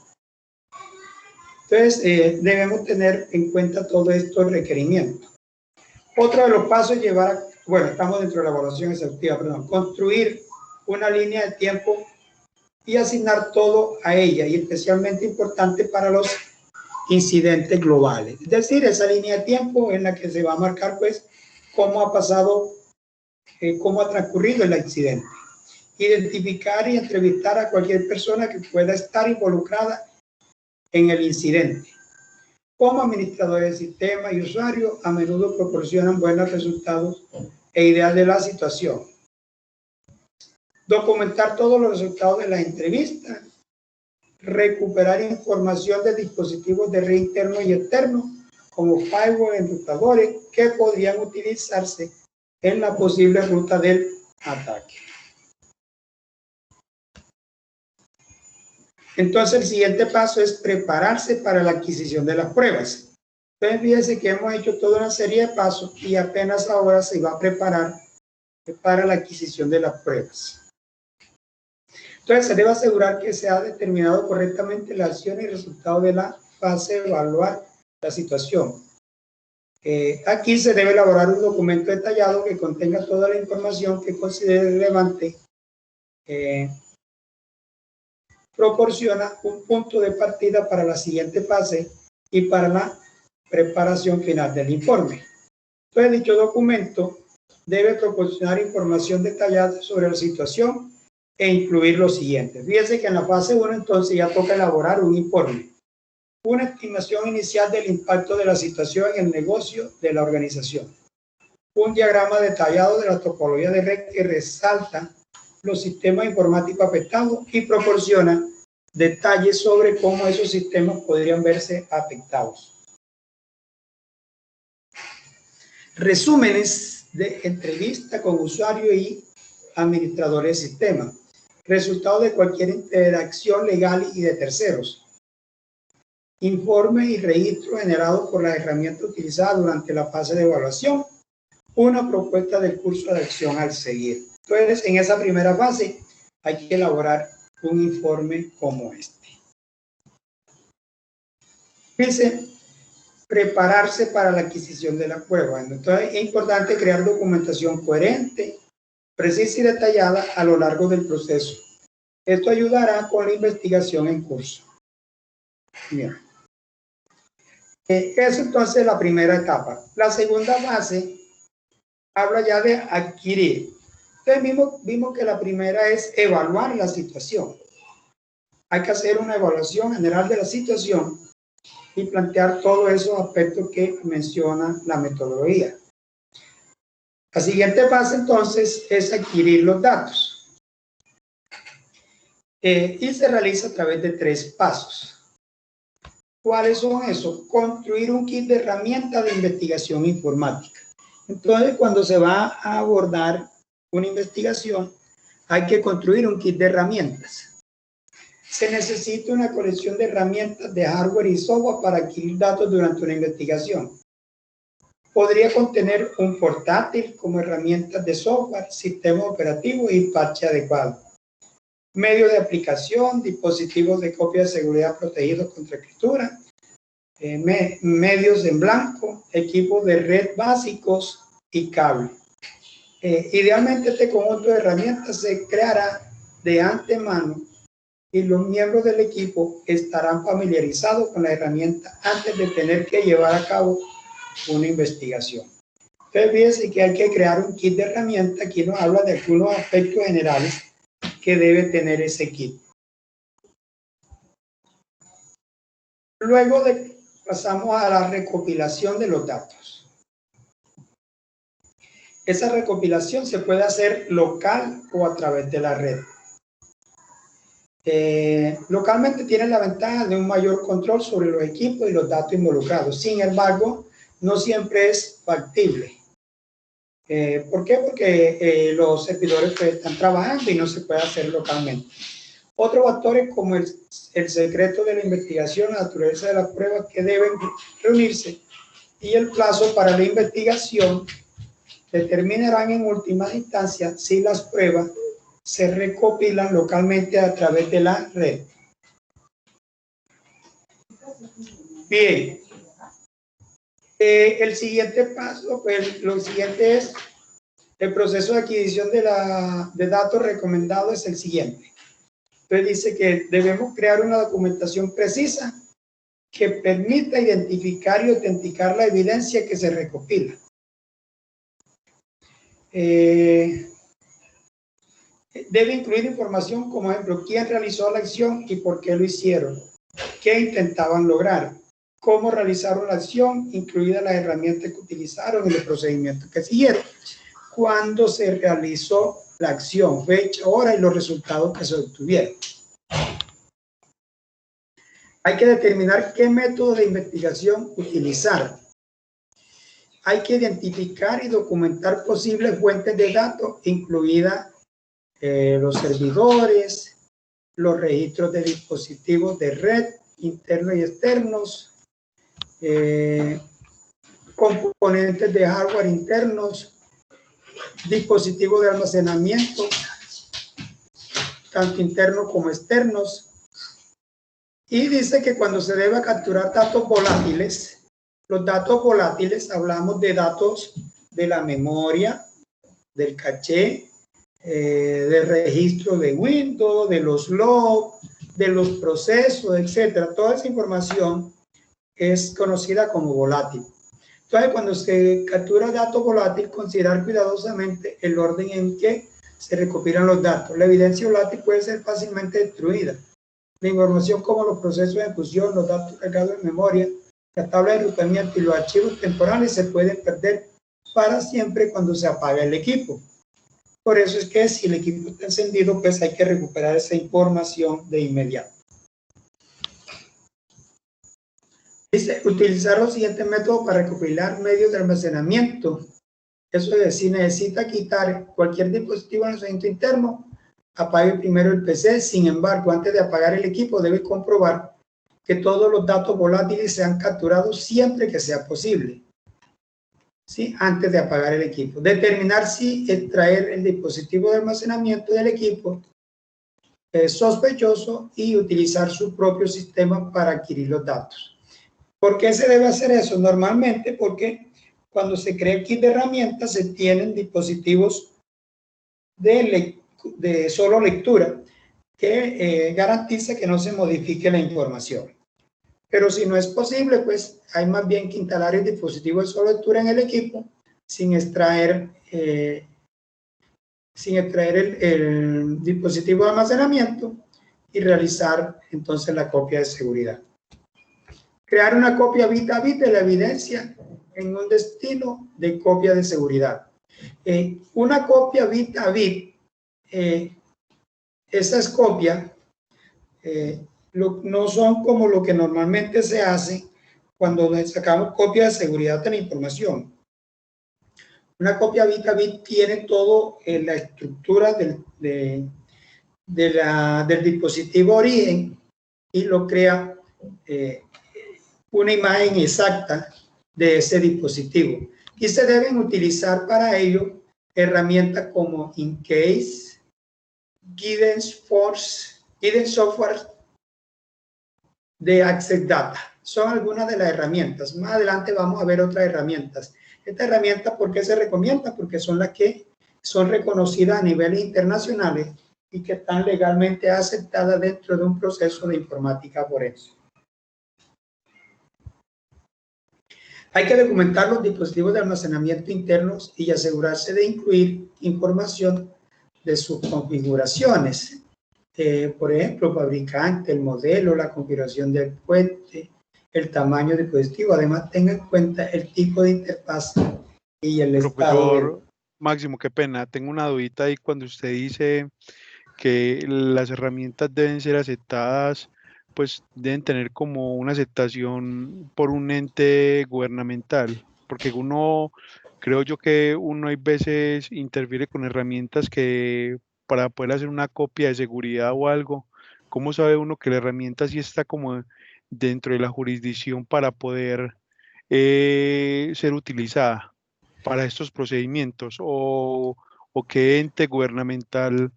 Entonces, debemos tener en cuenta todos estos requerimientos. Otro de los pasos es estamos dentro de la evaluación exhaustiva, construir una línea de tiempo y asignar todo a ella, y especialmente importante para los incidentes globales. Es decir, esa línea de tiempo en la que se va a marcar, pues, cómo ha pasado, cómo ha transcurrido el accidente. Identificar y entrevistar a cualquier persona que pueda estar involucrada en el incidente. Como administradores de sistema y usuarios, a menudo proporcionan buenos resultados e ideas de la situación. Documentar todos los resultados de la entrevista, recuperar información de dispositivos de red interno y externo, como firewall, enrutadores, que podrían utilizarse en la posible ruta del ataque. Entonces, el siguiente paso es prepararse para la adquisición de las pruebas. Entonces, fíjense que hemos hecho toda una serie de pasos y apenas ahora se va a preparar para la adquisición de las pruebas. Entonces, se debe asegurar que se ha determinado correctamente la acción y resultado de la fase de evaluar la situación. Aquí se debe elaborar un documento detallado que contenga toda la información que considere relevante. Proporciona un punto de partida para la siguiente fase y para la preparación final del informe. Entonces, dicho documento debe proporcionar información detallada sobre la situación e incluir lo siguiente. Fíjense que en la fase 1 entonces ya toca elaborar un informe. Una estimación inicial del impacto de la situación en el negocio de la organización. Un diagrama detallado de la topología de red que resalta los sistemas informáticos afectados y proporciona detalles sobre cómo esos sistemas podrían verse afectados. Resúmenes de entrevista con usuario y administradores de sistemas. Resultados de cualquier interacción legal y de terceros. Informe y registro generados por la herramienta utilizada durante la fase de evaluación. Una propuesta del curso de acción al seguir. Entonces, en esa primera fase hay que elaborar un informe como este. Dice, prepararse para la adquisición de la prueba. Entonces, es importante crear documentación coherente, precisa y detallada a lo largo del proceso. Esto ayudará con la investigación en curso. Bien. Es entonces la primera etapa. La segunda fase habla ya de adquirir. Entonces vimos que la primera es evaluar la situación. Hay que hacer una evaluación general de la situación y plantear todos esos aspectos que menciona la metodología. La siguiente fase entonces es adquirir los datos. Y se realiza a través de 3 pasos. ¿Cuáles son esos? Construir un kit de herramientas de investigación informática. Entonces, cuando se va a abordar una investigación, hay que construir un kit de herramientas. Se necesita una colección de herramientas de hardware y software para adquirir datos durante una investigación. Podría contener un portátil como herramientas de software, sistema operativo y parche adecuado. Medios de aplicación, dispositivos de copia de seguridad protegidos contra escritura, medios en blanco, equipos de red básicos y cable. Idealmente este conjunto de herramientas se creará de antemano y los miembros del equipo estarán familiarizados con la herramienta antes de tener que llevar a cabo una investigación. Entonces, fíjense que hay que crear un kit de herramientas. Aquí nos habla de algunos aspectos generales que debe tener ese kit. Luego pasamos a la recopilación de los datos. Esa recopilación se puede hacer local o a través de la red. Localmente tiene la ventaja de un mayor control sobre los equipos y los datos involucrados. Sin embargo, no siempre es factible. ¿Por qué? Porque los servidores están trabajando y no se puede hacer localmente. Otros factores como el secreto de la investigación, la naturaleza de las pruebas que deben reunirse y el plazo para la investigación determinarán en última instancia si las pruebas se recopilan localmente a través de la red. Bien. El siguiente paso, pues lo siguiente es el proceso de adquisición de datos recomendado es el siguiente. Entonces dice que debemos crear una documentación precisa que permita identificar y autenticar la evidencia que se recopila. Debe incluir información como ejemplo, quién realizó la acción y por qué lo hicieron, qué intentaban lograr, cómo realizaron la acción, incluidas las herramientas que utilizaron y los procedimientos que siguieron, cuándo se realizó la acción, fecha, hora y los resultados que se obtuvieron. Hay que determinar qué método de investigación utilizar. Hay que identificar y documentar posibles fuentes de datos, incluidas los servidores, los registros de dispositivos de red, internos y externos, componentes de hardware internos, dispositivos de almacenamiento, tanto internos como externos. Y dice que cuando se debe capturar datos volátiles, los datos volátiles, hablamos de datos de la memoria, del caché, del registro de Windows, de los logs, de los procesos, etcétera. Toda esa información es conocida como volátil. Entonces, cuando se captura datos volátiles, considerar cuidadosamente el orden en que se recopilan los datos. La evidencia volátil puede ser fácilmente destruida. La información como los procesos de ejecución, los datos cargados en memoria, la tabla de enrutamiento y los archivos temporales se pueden perder para siempre cuando se apaga el equipo. Por eso es que si el equipo está encendido, pues hay que recuperar esa información de inmediato. Dice, utilizar los siguientes métodos para recopilar medios de almacenamiento. Eso es, si necesita quitar cualquier dispositivo en el almacenamiento interno, apague primero el PC. Sin embargo, antes de apagar el equipo, debe comprobar que todos los datos volátiles sean capturados siempre que sea posible. ¿Sí? Antes de apagar el equipo. Determinar si extraer el dispositivo de almacenamiento del equipo es sospechoso y utilizar su propio sistema para adquirir los datos. ¿Por qué se debe hacer eso? Normalmente porque cuando se crea el kit de herramientas se tienen dispositivos de solo lectura que garantiza que no se modifique la información. Pero si no es posible, pues hay más bien que instalar el dispositivo de solo lectura en el equipo sin extraer el dispositivo de almacenamiento y realizar entonces la copia de seguridad. Crear una copia bit a bit de la evidencia en un destino de copia de seguridad. Una copia bit a bit, esas copias no son como lo que normalmente se hace cuando sacamos copia de seguridad de la información. Una copia bit a bit tiene todo la estructura del dispositivo origen y lo crea una imagen exacta de ese dispositivo. Y se deben utilizar para ello herramientas como Incase, Guidance Software de Access Data. Son algunas de las herramientas. Más adelante vamos a ver otras herramientas. Esta herramienta, ¿por qué se recomienda? Porque son las que son reconocidas a niveles internacionales y que están legalmente aceptadas dentro de un proceso de informática forense. Hay que documentar los dispositivos de almacenamiento internos y asegurarse de incluir información de sus configuraciones. Por ejemplo, fabricante, el modelo, la configuración del puente, el tamaño del dispositivo. Además, tenga en cuenta el tipo de interfaz y el estado. Profesor Máximo, qué pena, tengo una dudita ahí cuando usted dice que las herramientas deben ser aceptadas, pues deben tener como una aceptación por un ente gubernamental, porque creo yo que uno hay veces interfiere con herramientas que para poder hacer una copia de seguridad o algo, ¿cómo sabe uno que la herramienta sí está como dentro de la jurisdicción para poder ser utilizada para estos procedimientos o qué ente gubernamental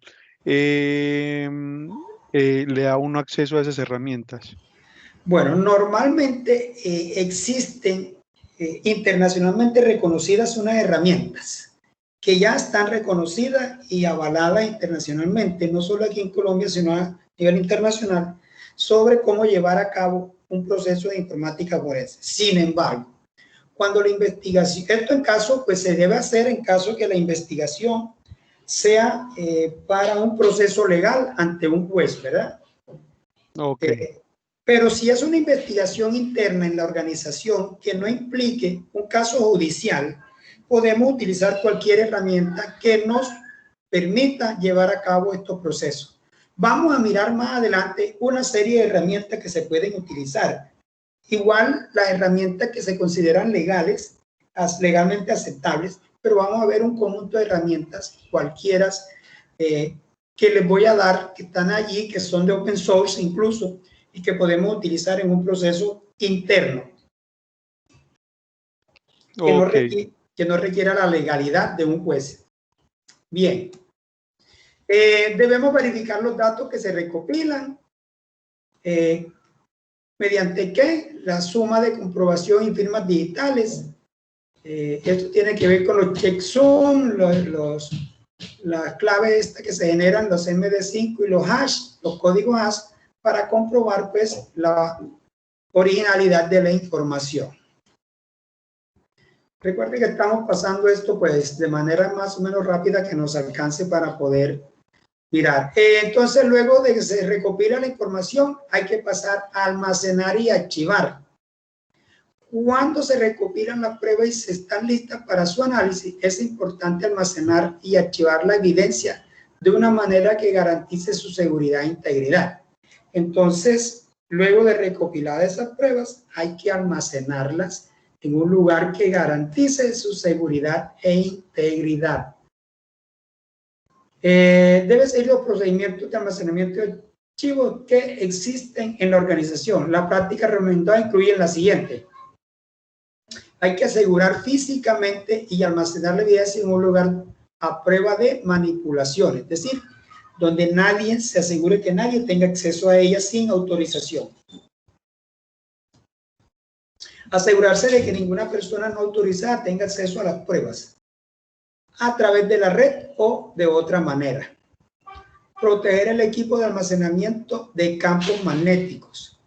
le da uno acceso a esas herramientas? Bueno, normalmente existen internacionalmente reconocidas unas herramientas que ya están reconocidas y avaladas internacionalmente, no solo aquí en Colombia, sino a nivel internacional, sobre cómo llevar a cabo un proceso de informática forense. Sin embargo, cuando la investigación, esto en caso, pues se debe hacer en caso que la investigación sea para un proceso legal ante un juez, ¿verdad? Ok. Pero si es una investigación interna en la organización que no implique un caso judicial, podemos utilizar cualquier herramienta que nos permita llevar a cabo estos procesos. Vamos a mirar más adelante una serie de herramientas que se pueden utilizar. Igual las herramientas que se consideran legales, legalmente aceptables, pero vamos a ver un conjunto de herramientas, cualquiera, que les voy a dar, que están allí, que son de open source incluso, y que podemos utilizar en un proceso interno, que no requiera la legalidad de un juez. Bien, debemos verificar los datos que se recopilan, mediante ¿qué? La suma de comprobación y firmas digitales. Esto tiene que ver con los checksum, las claves que se generan, los MD5 y los hash, los códigos hash, para comprobar pues la originalidad de la información. Recuerden que estamos pasando esto pues de manera más o menos rápida que nos alcance para poder mirar. Entonces, luego de que se recopila la información, hay que pasar a almacenar y archivar. Cuando se recopilan las pruebas y se están listas para su análisis, es importante almacenar y archivar la evidencia de una manera que garantice su seguridad e integridad. Entonces, luego de recopilar esas pruebas, hay que almacenarlas en un lugar que garantice su seguridad e integridad. Debe seguir los procedimientos de almacenamiento de archivos que existen en la organización. La práctica recomendada incluye la siguiente. Hay que asegurar físicamente y almacenar la evidencia en un lugar a prueba de manipulación, es decir, donde nadie se asegure que nadie tenga acceso a ella sin autorización. Asegurarse de que ninguna persona no autorizada tenga acceso a las pruebas a través de la red o de otra manera. Proteger el equipo de almacenamiento de campos magnéticos.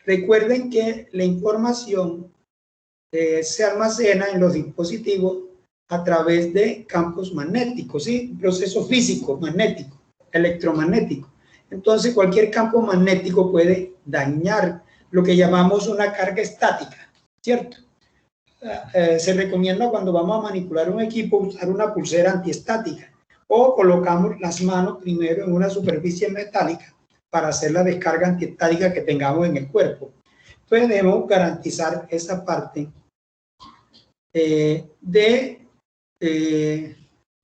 Recuerden que la información se almacena en los dispositivos a través de campos magnéticos, ¿sí? Un proceso físico, magnético, electromagnético. Entonces, cualquier campo magnético puede dañar lo que llamamos una carga estática, ¿cierto? Se recomienda cuando vamos a manipular un equipo usar una pulsera antiestática o colocamos las manos primero en una superficie metálica para hacer la descarga antiestática que tengamos en el cuerpo. Entonces debemos garantizar esa parte de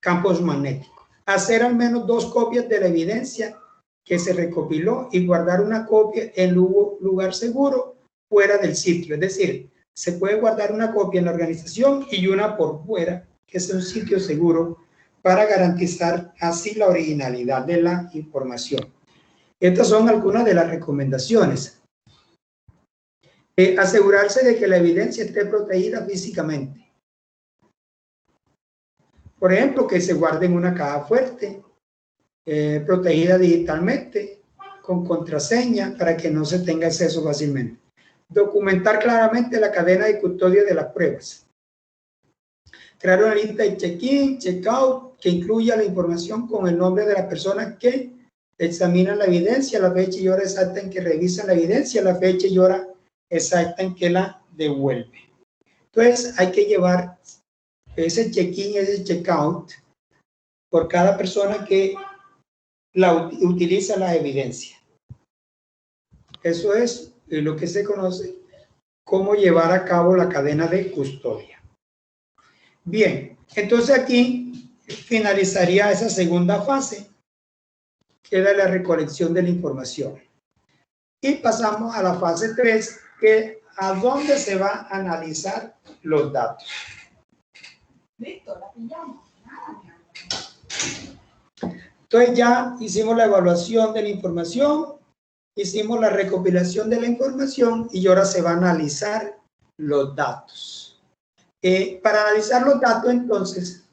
campos magnéticos. Hacer al menos 2 copias de la evidencia que se recopiló y guardar una copia en un lugar seguro fuera del sitio. Es decir, se puede guardar una copia en la organización y una por fuera, que es un sitio seguro, para garantizar así la originalidad de la información. Estas son algunas de las recomendaciones. Asegurarse de que la evidencia esté protegida físicamente. Por ejemplo, que se guarde en una caja fuerte, protegida digitalmente, con contraseña para que no se tenga acceso fácilmente. Documentar claramente la cadena de custodia de las pruebas. Crear una lista de check-in, check-out, que incluya la información con el nombre de las personas que examinan la evidencia, la fecha y hora exacta en que revisan la evidencia, la fecha y hora exacta en que la devuelve. Entonces hay que llevar ese check-in, ese check-out por cada persona que utiliza la evidencia. Eso es lo que se conoce como llevar a cabo la cadena de custodia. Bien, entonces aquí finalizaría esa segunda fase, que era la recolección de la información. Y pasamos a la fase 3, que a dónde se va a analizar los datos. Listo, la pillamos. Entonces ya hicimos la evaluación de la información, hicimos la recopilación de la información y ahora se va a analizar los datos. Para analizar los datos, entonces,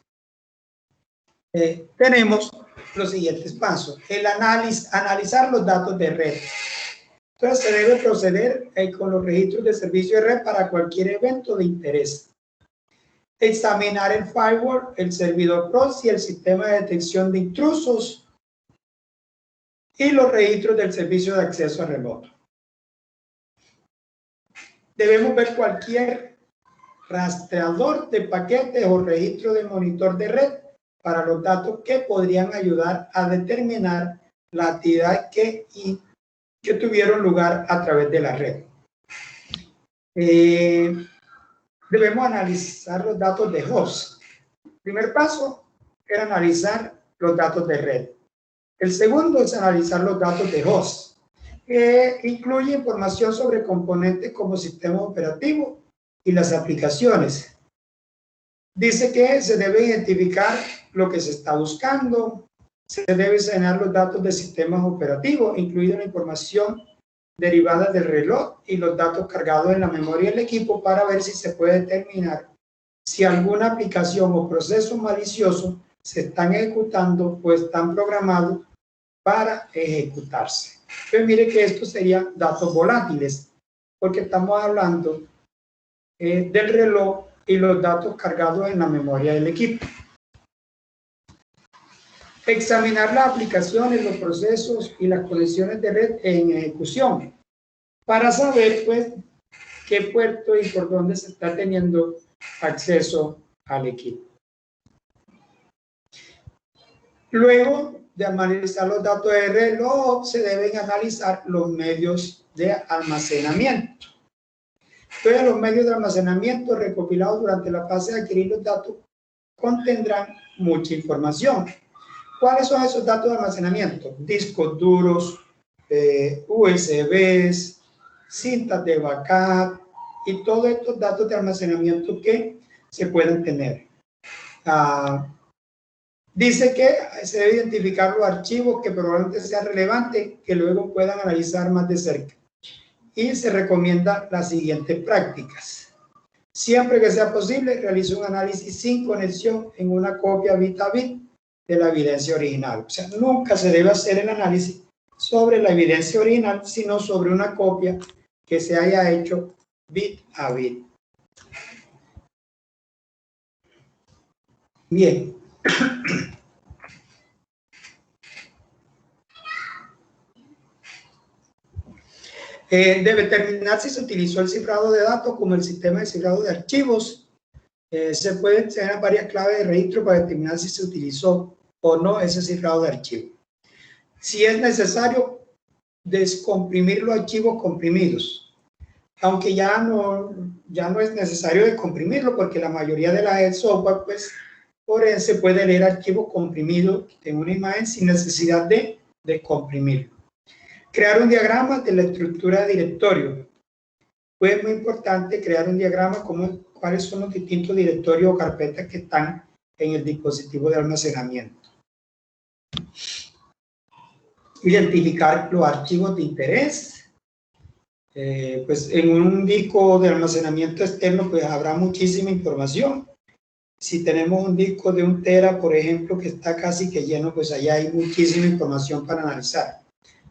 tenemos los siguientes pasos. El analizar los datos de red. Entonces se debe proceder con los registros de servicio de red para cualquier evento de interés. Examinar el firewall, el servidor proxy, el sistema de detección de intrusos y los registros del servicio de acceso remoto. Debemos ver cualquier rastreador de paquetes o registro de monitor de red para los datos que podrían ayudar a determinar las actividades que tuvieron lugar a través de la red. Debemos analizar los datos de host. El primer paso era analizar los datos de red. El segundo es analizar los datos de host, que incluye información sobre componentes como sistema operativo y las aplicaciones. Dice que se debe identificar lo que se está buscando, se debe examinar los datos de sistemas operativos, incluida la información derivada del reloj y los datos cargados en la memoria del equipo para ver si se puede determinar si alguna aplicación o proceso malicioso se están ejecutando o están programados para ejecutarse. Entonces mire que estos serían datos volátiles, porque estamos hablando del reloj y los datos cargados en la memoria del equipo. Examinar las aplicaciones, los procesos y las conexiones de red en ejecución para saber pues qué puerto y por dónde se está teniendo acceso al equipo. Luego de analizar los datos de reloj, se deben analizar los medios de almacenamiento. Entonces, los medios de almacenamiento recopilados durante la fase de adquirir los datos contendrán mucha información. ¿Cuáles son esos datos de almacenamiento? Discos duros, USBs, cintas de backup y todos estos datos de almacenamiento que se pueden tener. Dice que se debe identificar los archivos que probablemente sean relevantes, que luego puedan analizar más de cerca. Y se recomienda las siguientes prácticas. Siempre que sea posible, realice un análisis sin conexión en una copia bit a bit de la evidencia original. O sea, nunca se debe hacer el análisis sobre la evidencia original, sino sobre una copia que se haya hecho bit a bit. Bien. Debe determinar si se utilizó el cifrado de datos como el sistema de cifrado de archivos. Se pueden tener varias claves de registro para determinar si se utilizó o no ese cifrado de archivo. Si es necesario, descomprimir los archivos comprimidos, aunque ya no es necesario descomprimirlo porque la mayoría de las software pues forense puede leer archivos comprimidos en una imagen sin necesidad de descomprimirlo. Crear un diagrama de la estructura de directorio. Pues es muy importante crear un diagrama como cuáles son los distintos directorios o carpetas que están en el dispositivo de almacenamiento. Identificar los archivos de interés. Pues en un disco de almacenamiento externo pues habrá muchísima información. Si tenemos un disco de 1 tera, por ejemplo, que está casi que lleno, pues allá hay muchísima información para analizar.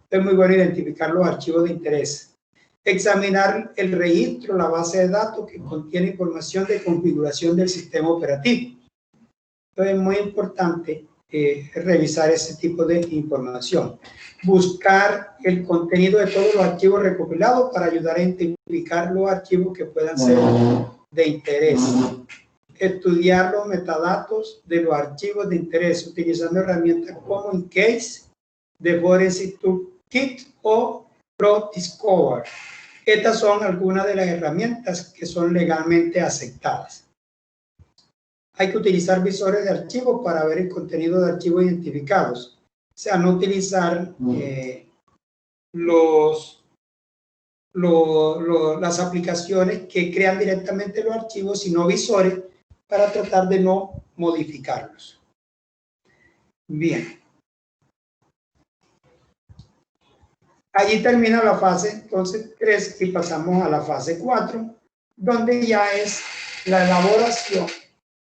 Es muy bueno identificar los archivos de interés. Examinar el registro, la base de datos que contiene información de configuración del sistema operativo. Entonces es muy importante revisar ese tipo de información. Buscar el contenido de todos los archivos recopilados para ayudar a identificar los archivos que puedan ser de interés. Estudiar los metadatos de los archivos de interés utilizando herramientas como Incase, de Forensic Toolkit o ProDiscover. Estas son algunas de las herramientas que son legalmente aceptadas. Hay que utilizar visores de archivos para ver el contenido de archivos identificados. O sea, no utilizar las aplicaciones que crean directamente los archivos, sino visores para tratar de no modificarlos. Bien. Allí termina la fase, entonces, 3 y pasamos a la fase 4, donde ya es la elaboración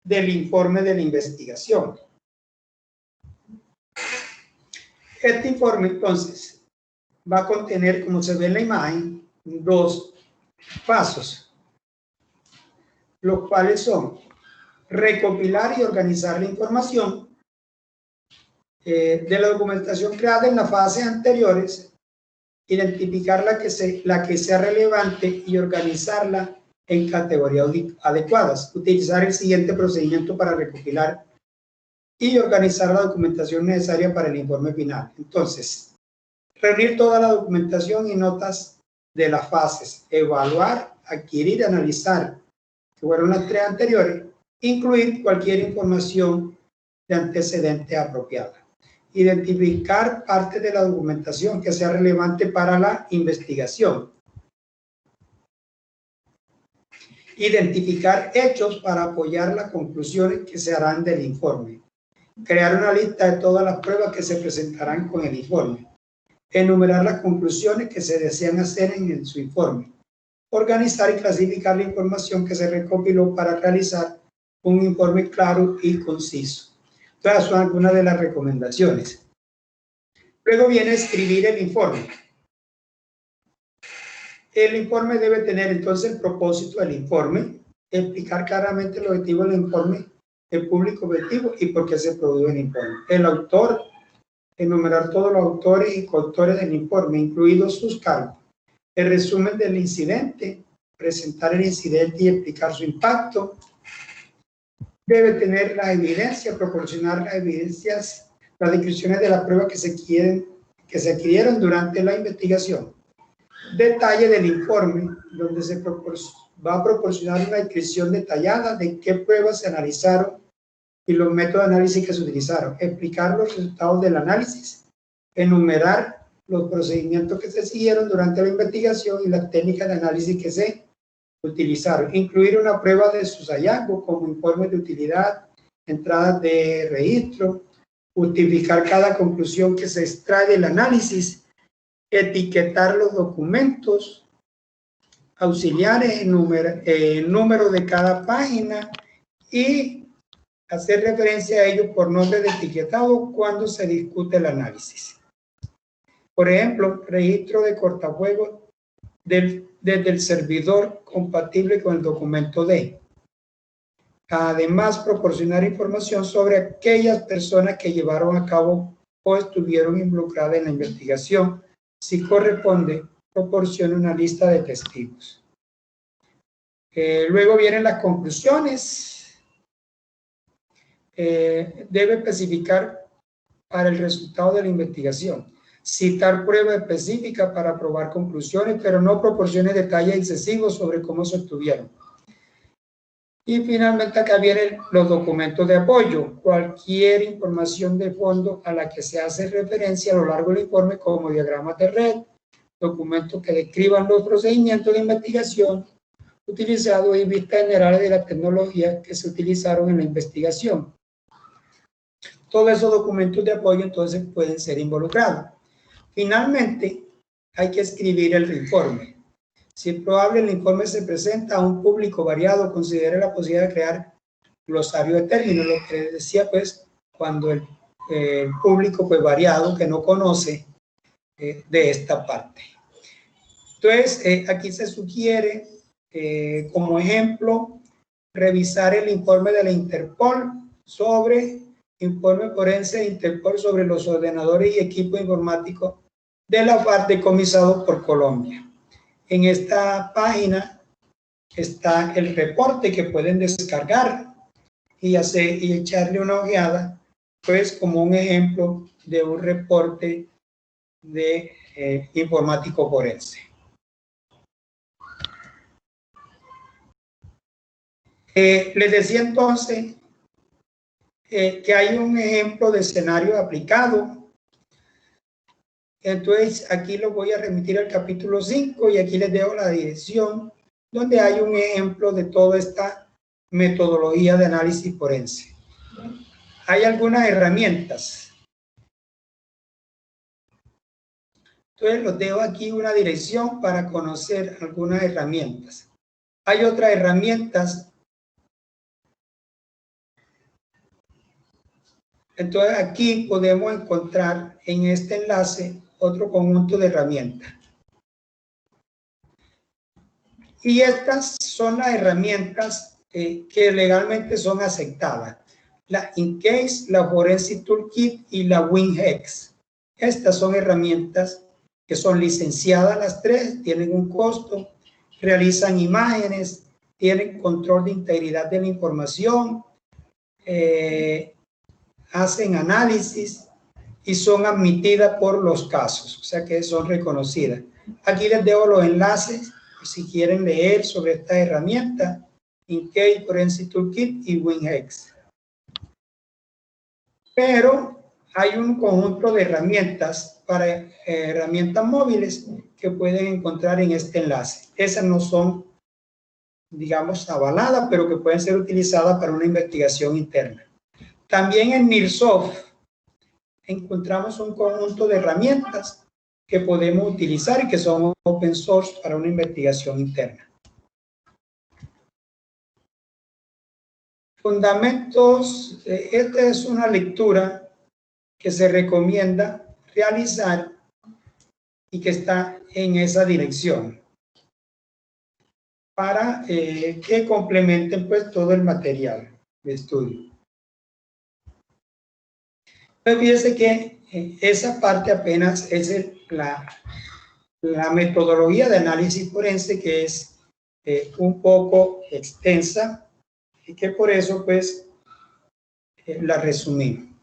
del informe de la investigación. Este informe, entonces, va a contener, como se ve en la imagen, 2 pasos, los cuales son recopilar y organizar la información de la documentación creada en las fases anteriores, identificar la que sea relevante y organizarla en categorías adecuadas. Utilizar el siguiente procedimiento para recopilar y organizar la documentación necesaria para el informe final. Entonces, reunir toda la documentación y notas de las fases, evaluar, adquirir y analizar, que fueron las 3 anteriores, incluir cualquier información de antecedente apropiada. Identificar parte de la documentación que sea relevante para la investigación. Identificar hechos para apoyar las conclusiones que se harán del informe. Crear una lista de todas las pruebas que se presentarán con el informe. Enumerar las conclusiones que se desean hacer en su informe. Organizar y clasificar la información que se recopiló para realizar un informe claro y conciso. Estas son algunas de las recomendaciones. Luego viene escribir el informe. El informe debe tener entonces el propósito del informe, explicar claramente el objetivo del informe, el público objetivo y por qué se produjo el informe. El autor, enumerar todos los autores y coautores del informe, incluidos sus cargos. El resumen del incidente, presentar el incidente y explicar su impacto. Debe tener la evidencia, proporcionar las evidencias, las descripciones de las pruebas que se adquirieron durante la investigación. Detalle del informe, donde se va a proporcionar una descripción detallada de qué pruebas se analizaron y los métodos de análisis que se utilizaron. Explicar los resultados del análisis. Enumerar los procedimientos que se siguieron durante la investigación y las técnicas de análisis que se utilizaron. Incluir una prueba de sus hallazgos como informes de utilidad, entradas de registro, justificar cada conclusión que se extrae del análisis, etiquetar los documentos auxiliares en número de cada página y hacer referencia a ellos por nombre de etiquetado cuando se discute el análisis. Por ejemplo, registro de cortafuegos desde el servidor compatible con el documento D. Además, proporcionar información sobre aquellas personas que llevaron a cabo o estuvieron involucradas en la investigación. Si corresponde, proporcione una lista de testigos. Luego vienen las conclusiones. Debe especificar para el resultado de la investigación. Citar pruebas específicas para probar conclusiones, pero no proporcione detalles excesivos sobre cómo se obtuvieron. Y finalmente acá vienen los documentos de apoyo. Cualquier información de fondo a la que se hace referencia a lo largo del informe, como diagramas de red, documentos que describan los procedimientos de investigación utilizados y vistas generales de la tecnología que se utilizaron en la investigación. Todos esos documentos de apoyo entonces pueden ser involucrados. Finalmente, hay que escribir el informe. Si es probable, el informe se presenta a un público variado, considere la posibilidad de crear glosario de términos, lo que decía pues cuando el público pues variado que no conoce de esta parte. Entonces, aquí se sugiere como ejemplo revisar el informe de la Interpol informe forense de Interpol sobre los ordenadores y equipos informáticos de la FARC decomisados por Colombia. En esta página está el reporte que pueden descargar y echarle una ojeada, pues como un ejemplo de un reporte de informático forense. Les decía entonces que hay un ejemplo de escenario aplicado. Entonces, aquí lo voy a remitir al capítulo 5 y aquí les dejo la dirección donde hay un ejemplo de toda esta metodología de análisis forense. Hay algunas herramientas. Entonces, los dejo aquí una dirección para conocer algunas herramientas. Hay otras herramientas. Entonces, aquí podemos encontrar en este enlace otro conjunto de herramientas. Y estas son las herramientas que legalmente son aceptadas. La InCase, la Forensic Toolkit y la WinHex. Estas son herramientas que son licenciadas las tres, tienen un costo, realizan imágenes, tienen control de integridad de la información, hacen análisis y son admitidas por los casos, o sea que son reconocidas. Aquí les dejo los enlaces si quieren leer sobre esta herramienta, InCase Forensic Toolkit y WinHex. Pero hay un conjunto de herramientas para herramientas móviles que pueden encontrar en este enlace. Esas no son, digamos, avaladas, pero que pueden ser utilizadas para una investigación interna. También en Nearsoft encontramos un conjunto de herramientas que podemos utilizar y que son open source para una investigación interna. Fundamentos, esta es una lectura que se recomienda realizar y que está en esa dirección para que complementen pues todo el material de estudio. Pues fíjense que esa parte apenas es la metodología de análisis forense, que es un poco extensa y que por eso pues la resumimos.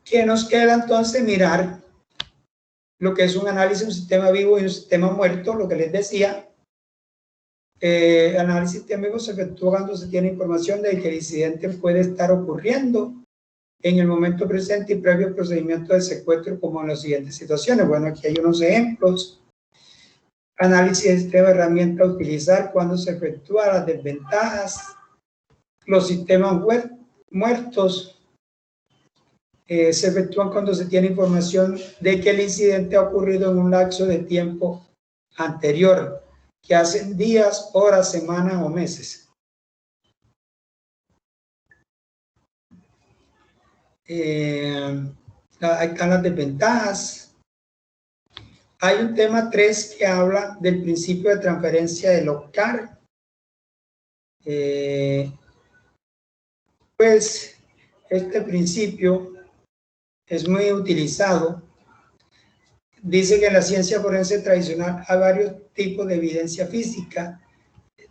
¿Qué nos queda entonces? Mirar lo que es un análisis de un sistema vivo y un sistema muerto, lo que les decía. Análisis de sistema vivo se efectúa cuando se tiene información de que el incidente puede estar ocurriendo en el momento presente y previo procedimiento de secuestro, como en las siguientes situaciones. Bueno, aquí hay unos ejemplos. Análisis de sistema, herramienta a utilizar cuando se efectúa, las desventajas, los sistemas muertos. Se efectúan cuando se tiene información de que el incidente ha ocurrido en un lapso de tiempo anterior, que hacen días, horas, semanas o meses. Ahí están las desventajas. Hay un tema 3 que habla del principio de transferencia de local. Pues este principio es muy utilizado. Dice que en la ciencia forense tradicional hay varios tipos de evidencia física,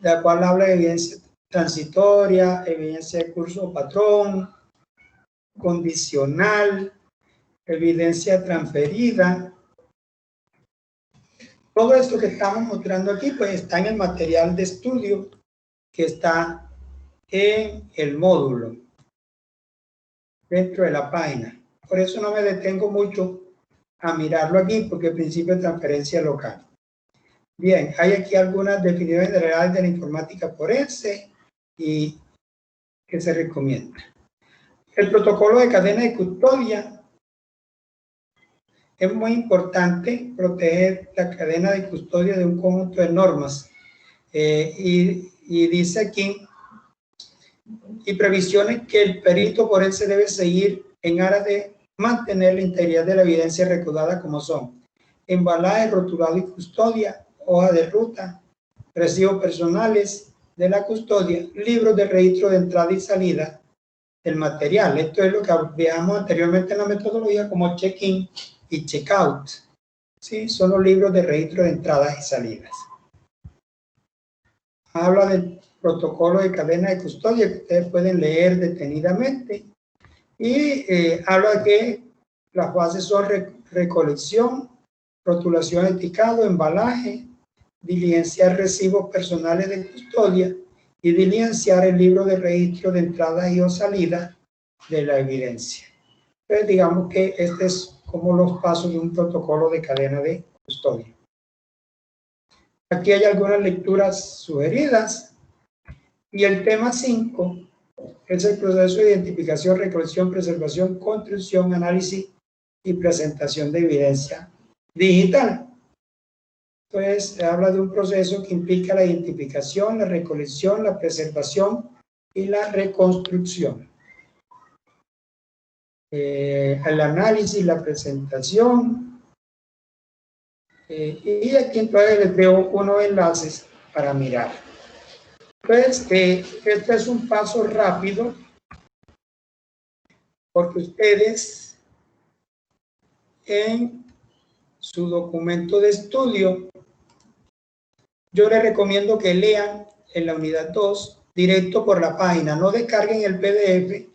la cual habla de evidencia transitoria, evidencia de curso o patrón, condicional, evidencia transferida. Todo esto que estamos mostrando aquí pues está en el material de estudio que está en el módulo dentro de la página. Por eso no me detengo mucho a mirarlo aquí, porque el principio de transferencia local. Bien, hay aquí algunas definiciones generales de la informática forense y que se recomienda. El protocolo de cadena de custodia. Es muy importante proteger la cadena de custodia de un conjunto de normas. Y dice aquí, y previsiones que el perito forense debe seguir en aras de mantener la integridad de la evidencia recordada, como son embalaje, rotulado y custodia, hoja de ruta, recibos personales de la custodia, libros de registro de entrada y salida del material. Esto es lo que veíamos anteriormente en la metodología como check-in y check-out. ¿Sí? Son los libros de registro de entradas y salidas. Habla del protocolo de cadena de custodia que ustedes pueden leer detenidamente. Y habla de que las fases son recolección, rotulación, etiquetado, embalaje, diligenciar recibos personales de custodia y diligenciar el libro de registro de entrada y o salida de la evidencia. Entonces, digamos que este es como los pasos de un protocolo de cadena de custodia. Aquí hay algunas lecturas sugeridas. Y el tema 5 es el proceso de identificación, recolección, preservación, construcción, análisis y presentación de evidencia digital. Entonces, se habla de un proceso que implica la identificación, la recolección, la preservación y la reconstrucción. El análisis, la presentación. Y aquí entonces les veo unos enlaces para mirar. Pues este es un paso rápido porque ustedes en su documento de estudio yo les recomiendo que lean en la unidad 2 directo por la página, no descarguen el PDF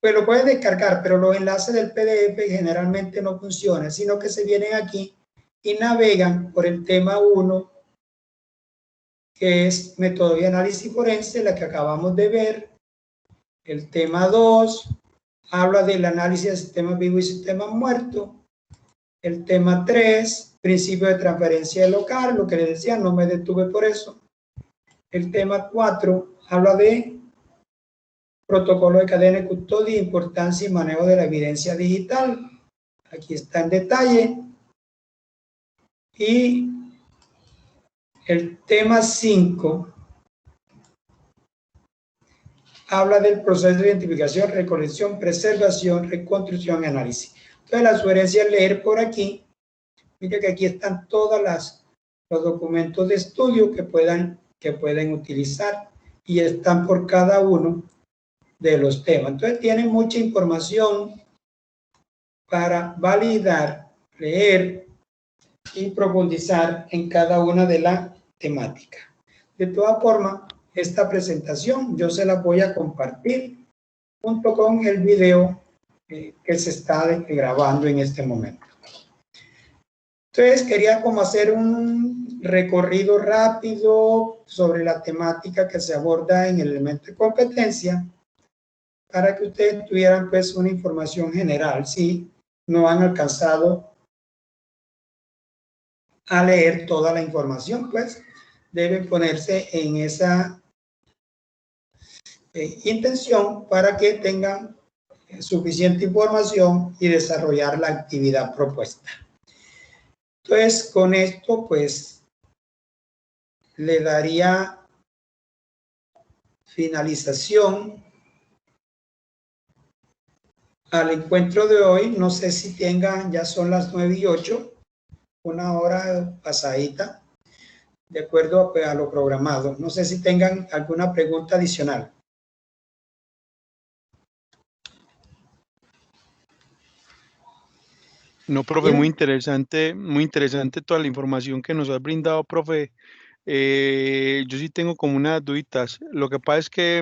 pues lo puedes descargar, pero los enlaces del PDF generalmente no funcionan, sino que se vienen aquí y navegan por el tema 1, que es metodología de análisis forense, la que acabamos de ver. El tema 2 habla del análisis de sistemas vivos y sistemas muertos. El tema 3, principio de transferencia local, lo que les decía, no me detuve por eso. El tema 4 habla de protocolo de cadena de custodia, importancia y manejo de la evidencia digital. Aquí está en detalle. Y el tema 5 habla del proceso de identificación, recolección, preservación, reconstrucción y análisis. Entonces, la sugerencia es leer por aquí. Mira que aquí están todos los documentos de estudio que pueden utilizar y están por cada uno de los temas. Entonces, tienen mucha información para validar, leer y profundizar en cada una de las temáticas. De todas formas, esta presentación yo se la voy a compartir junto con el video que se está grabando en este momento. Entonces, quería como hacer un recorrido rápido sobre la temática que se aborda en el elemento de competencia para que ustedes tuvieran pues una información general si no han alcanzado a leer toda la información, pues deben ponerse en esa intención para que tengan suficiente información y desarrollar la actividad propuesta. Entonces, con esto, pues, le daría finalización al encuentro de hoy. No sé si tengan, ya son las 9:08, una hora pasadita, de acuerdo a lo programado. No sé si tengan alguna pregunta adicional. No, profe, Bien. muy interesante toda la información que nos has brindado, profe. Yo sí tengo como unas duditas. Lo que pasa es que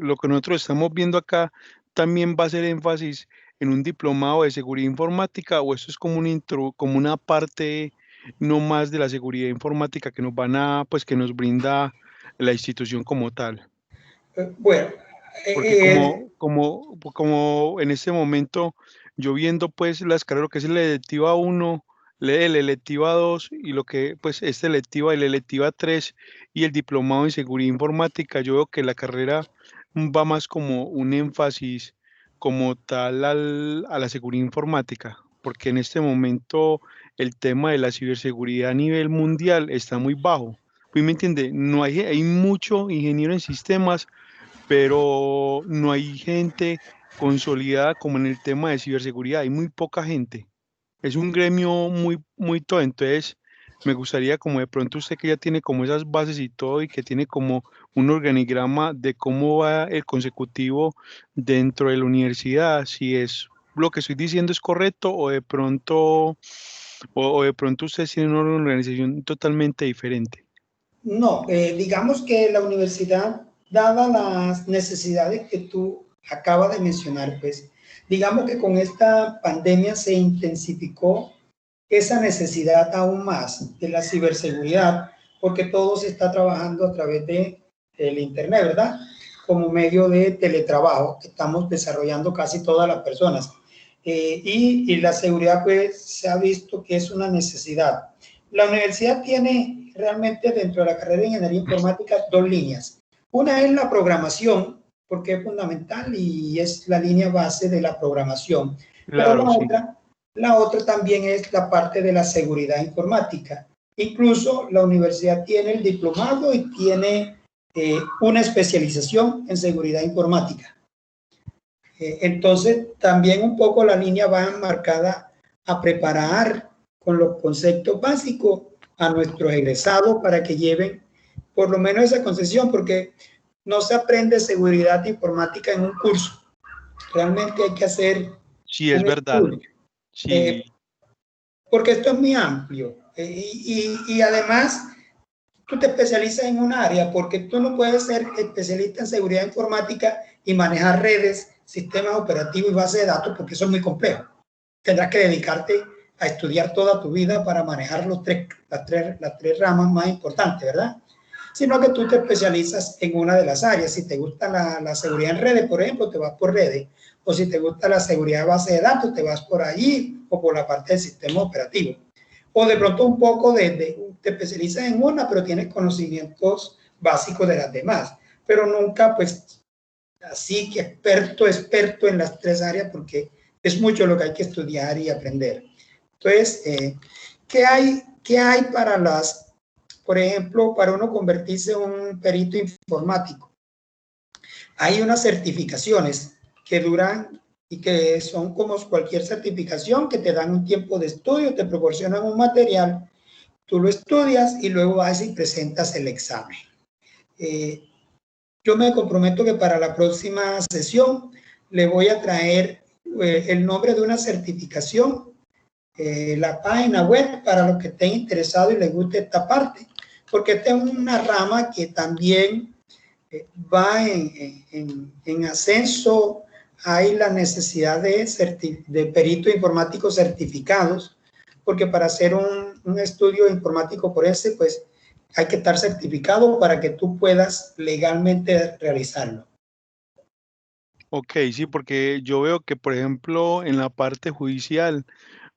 lo que nosotros estamos viendo acá también va a ser énfasis en un diplomado de seguridad informática, o esto es como como una parte no más de la seguridad informática que nos van a, pues que nos brinda la institución como tal. Bueno, Porque como en este momento, yo viendo pues las carreras, lo que es la electiva 1, la electiva 2 y lo que pues esta electiva y la electiva 3 y el diplomado en seguridad informática, yo veo que la carrera va más como un énfasis como tal a la seguridad informática, porque en este momento el tema de la ciberseguridad a nivel mundial está muy bajo. ¿Sí me entiende? No hay mucho ingeniero en sistemas, pero no hay gente consolidada como en el tema de ciberseguridad, hay muy poca gente. Es un gremio muy todo, entonces me gustaría como de pronto usted que ya tiene como esas bases y todo y que tiene como un organigrama de cómo va el consecutivo dentro de la universidad, si es lo que estoy diciendo es correcto o de pronto o de pronto usted tiene una organización totalmente diferente. no, digamos que la universidad, dadas las necesidades que tú acabas de mencionar, pues, digamos que con esta pandemia se intensificó esa necesidad aún más de la ciberseguridad, porque todo se está trabajando a través del Internet, ¿verdad? Como medio de teletrabajo que estamos desarrollando casi todas las personas. Y la seguridad, pues, se ha visto que es una necesidad. La universidad tiene realmente dentro de la carrera de Ingeniería Informática dos líneas. Una es la programación, porque es fundamental y es la línea base de la programación. Pero Claro, sí. la otra también es la parte de la seguridad informática. Incluso la universidad tiene el diplomado y tiene una especialización en seguridad informática. Entonces, también un poco la línea va marcada a preparar con los conceptos básicos a nuestros egresados para que lleven por lo menos esa concesión, porque no se aprende seguridad informática en un curso. Realmente hay que hacer Sí, es un verdad. estudio. Sí. Porque esto es muy amplio y además tú te especializas en un área porque tú no puedes ser especialista en seguridad informática y manejar redes sistemas operativos y bases de datos, porque eso es muy complejo. Tendrás que dedicarte a estudiar toda tu vida para manejar las tres ramas más importantes, ¿verdad? Sino que tú te especializas en una de las áreas. Si te gusta la seguridad en redes, por ejemplo, te vas por redes. O si te gusta la seguridad de base de datos, te vas por allí o por la parte del sistema operativo. O de pronto un poco te especializas en una, pero tienes conocimientos básicos de las demás. Pero nunca, pues, así que experto en las tres áreas, porque es mucho lo que hay que estudiar y aprender. Entonces, ¿qué hay para por ejemplo, para uno convertirse en un perito informático? Hay unas certificaciones que duran y que son como cualquier certificación, que te dan un tiempo de estudio, te proporcionan un material, tú lo estudias y luego vas y presentas el examen. Yo me comprometo que para la próxima sesión le voy a traer el nombre de una certificación, la página web, para los que estén interesados y les guste esta parte, porque esta es una rama que también va en ascenso. Hay la necesidad de peritos informáticos certificados, porque para hacer un estudio informático forense, pues hay que estar certificado para que tú puedas legalmente realizarlo. Ok, sí, porque yo veo que, por ejemplo, en la parte judicial,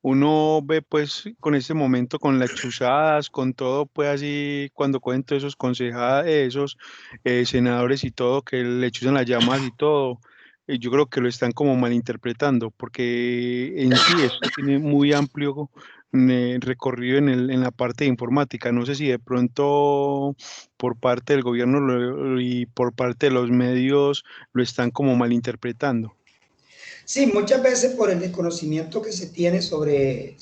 uno ve pues con ese momento, con las chuzadas, con todo, pues así, cuando cogen todos esos esos senadores y todo, que le chuzan las llamas y todo, yo creo que lo están como malinterpretando, porque en sí esto tiene muy amplio recorrido en la parte de informática. No sé si de pronto por parte del gobierno y por parte de los medios lo están como malinterpretando. Sí, muchas veces por el desconocimiento que se tiene sobre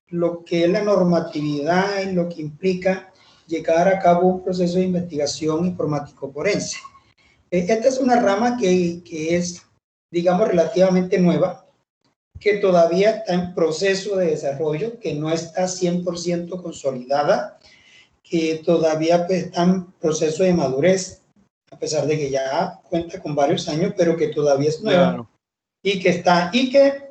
lo que es la normatividad y lo que implica llevar a cabo un proceso de investigación informático forense. Esta es una rama que es, digamos, relativamente nueva, que todavía está en proceso de desarrollo, que no está 100% consolidada, que todavía pues, está en proceso de madurez, a pesar de que ya cuenta con varios años, pero que todavía es nueva. Claro. Y que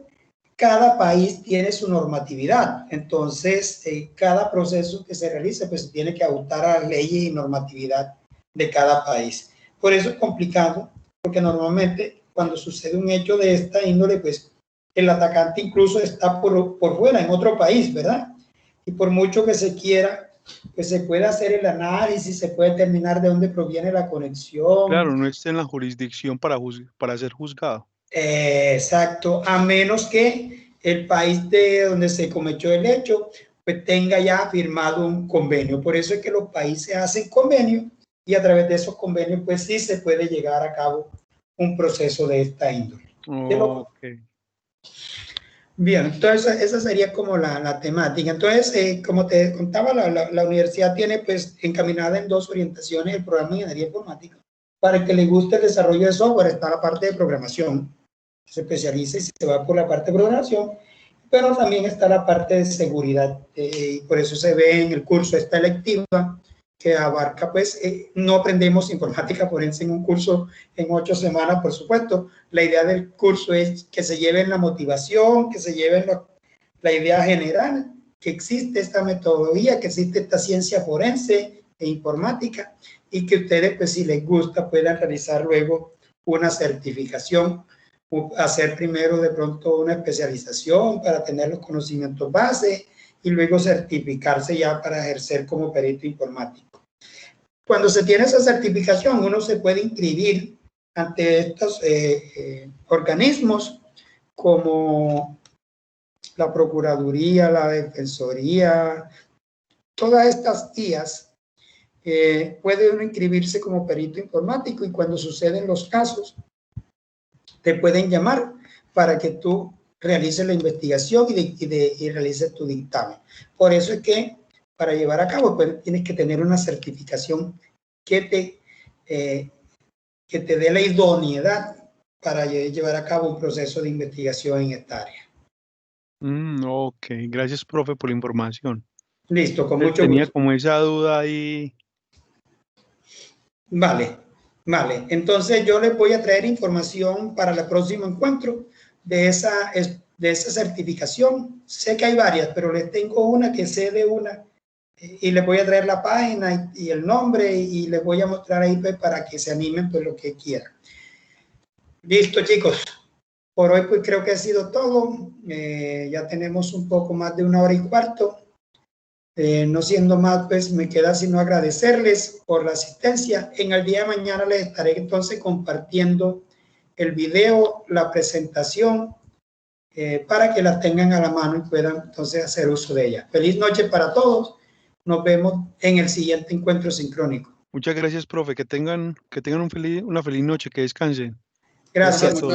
cada país tiene su normatividad. Entonces, cada proceso que se realice, pues se tiene que ajustar a las leyes y normatividad de cada país. Por eso es complicado, porque normalmente cuando sucede un hecho de esta índole, pues el atacante incluso está por fuera, en otro país, ¿verdad? Y por mucho que se quiera, pues se puede hacer el análisis, se puede determinar de dónde proviene la conexión. Claro, no está en la jurisdicción para ser juzgado. Exacto, a menos que el país de donde se cometió el hecho pues tenga ya firmado un convenio. Por eso es que los países hacen convenios y a través de esos convenios pues sí se puede llegar a cabo un proceso de esta índole. Okay. Bien, entonces esa sería como la temática. Entonces, como te contaba, la universidad tiene pues encaminada en dos orientaciones el programa de ingeniería informática. Para el que le guste el desarrollo de software está la parte de programación, se especializa y se va por la parte de programación, pero también está la parte de seguridad, y por eso se ve en el curso esta electiva que abarca, pues, no aprendemos informática forense en un curso en 8 semanas, por supuesto. La idea del curso es que se lleven la motivación, que se lleven la idea general, que existe esta metodología, que existe esta ciencia forense e informática, y que ustedes, pues, si les gusta, puedan realizar luego una certificación, hacer primero de pronto una especialización para tener los conocimientos base y luego certificarse ya para ejercer como perito informático. Cuando se tiene esa certificación, uno se puede inscribir ante estos organismos como la Procuraduría, la Defensoría, todas estas guías. Puede uno inscribirse como perito informático y cuando suceden los casos, te pueden llamar para que tú realices la investigación y realices tu dictamen. Por eso es que para llevar a cabo, pues, tienes que tener una certificación que te dé la idoneidad para llevar a cabo un proceso de investigación en esta área. Ok, gracias, profe, por la información. Listo, con mucho Tenía gusto. como esa duda ahí. Vale, Vale, entonces yo les voy a traer información para el próximo encuentro de esa certificación. Sé que hay varias, pero les tengo una que sé de una y les voy a traer la página y el nombre y les voy a mostrar ahí pues, para que se animen pues lo que quieran. Listo, chicos. Por hoy pues creo que ha sido todo. Ya tenemos un poco más de 1 hora y cuarto. No siendo más, pues me queda sino agradecerles por la asistencia. En el día de mañana les estaré entonces compartiendo el video, la presentación, para que la tengan a la mano y puedan entonces hacer uso de ella. Feliz noche para todos. Nos vemos en el siguiente encuentro sincrónico. Muchas gracias, profe. Que tengan una feliz noche, que descansen. Gracias.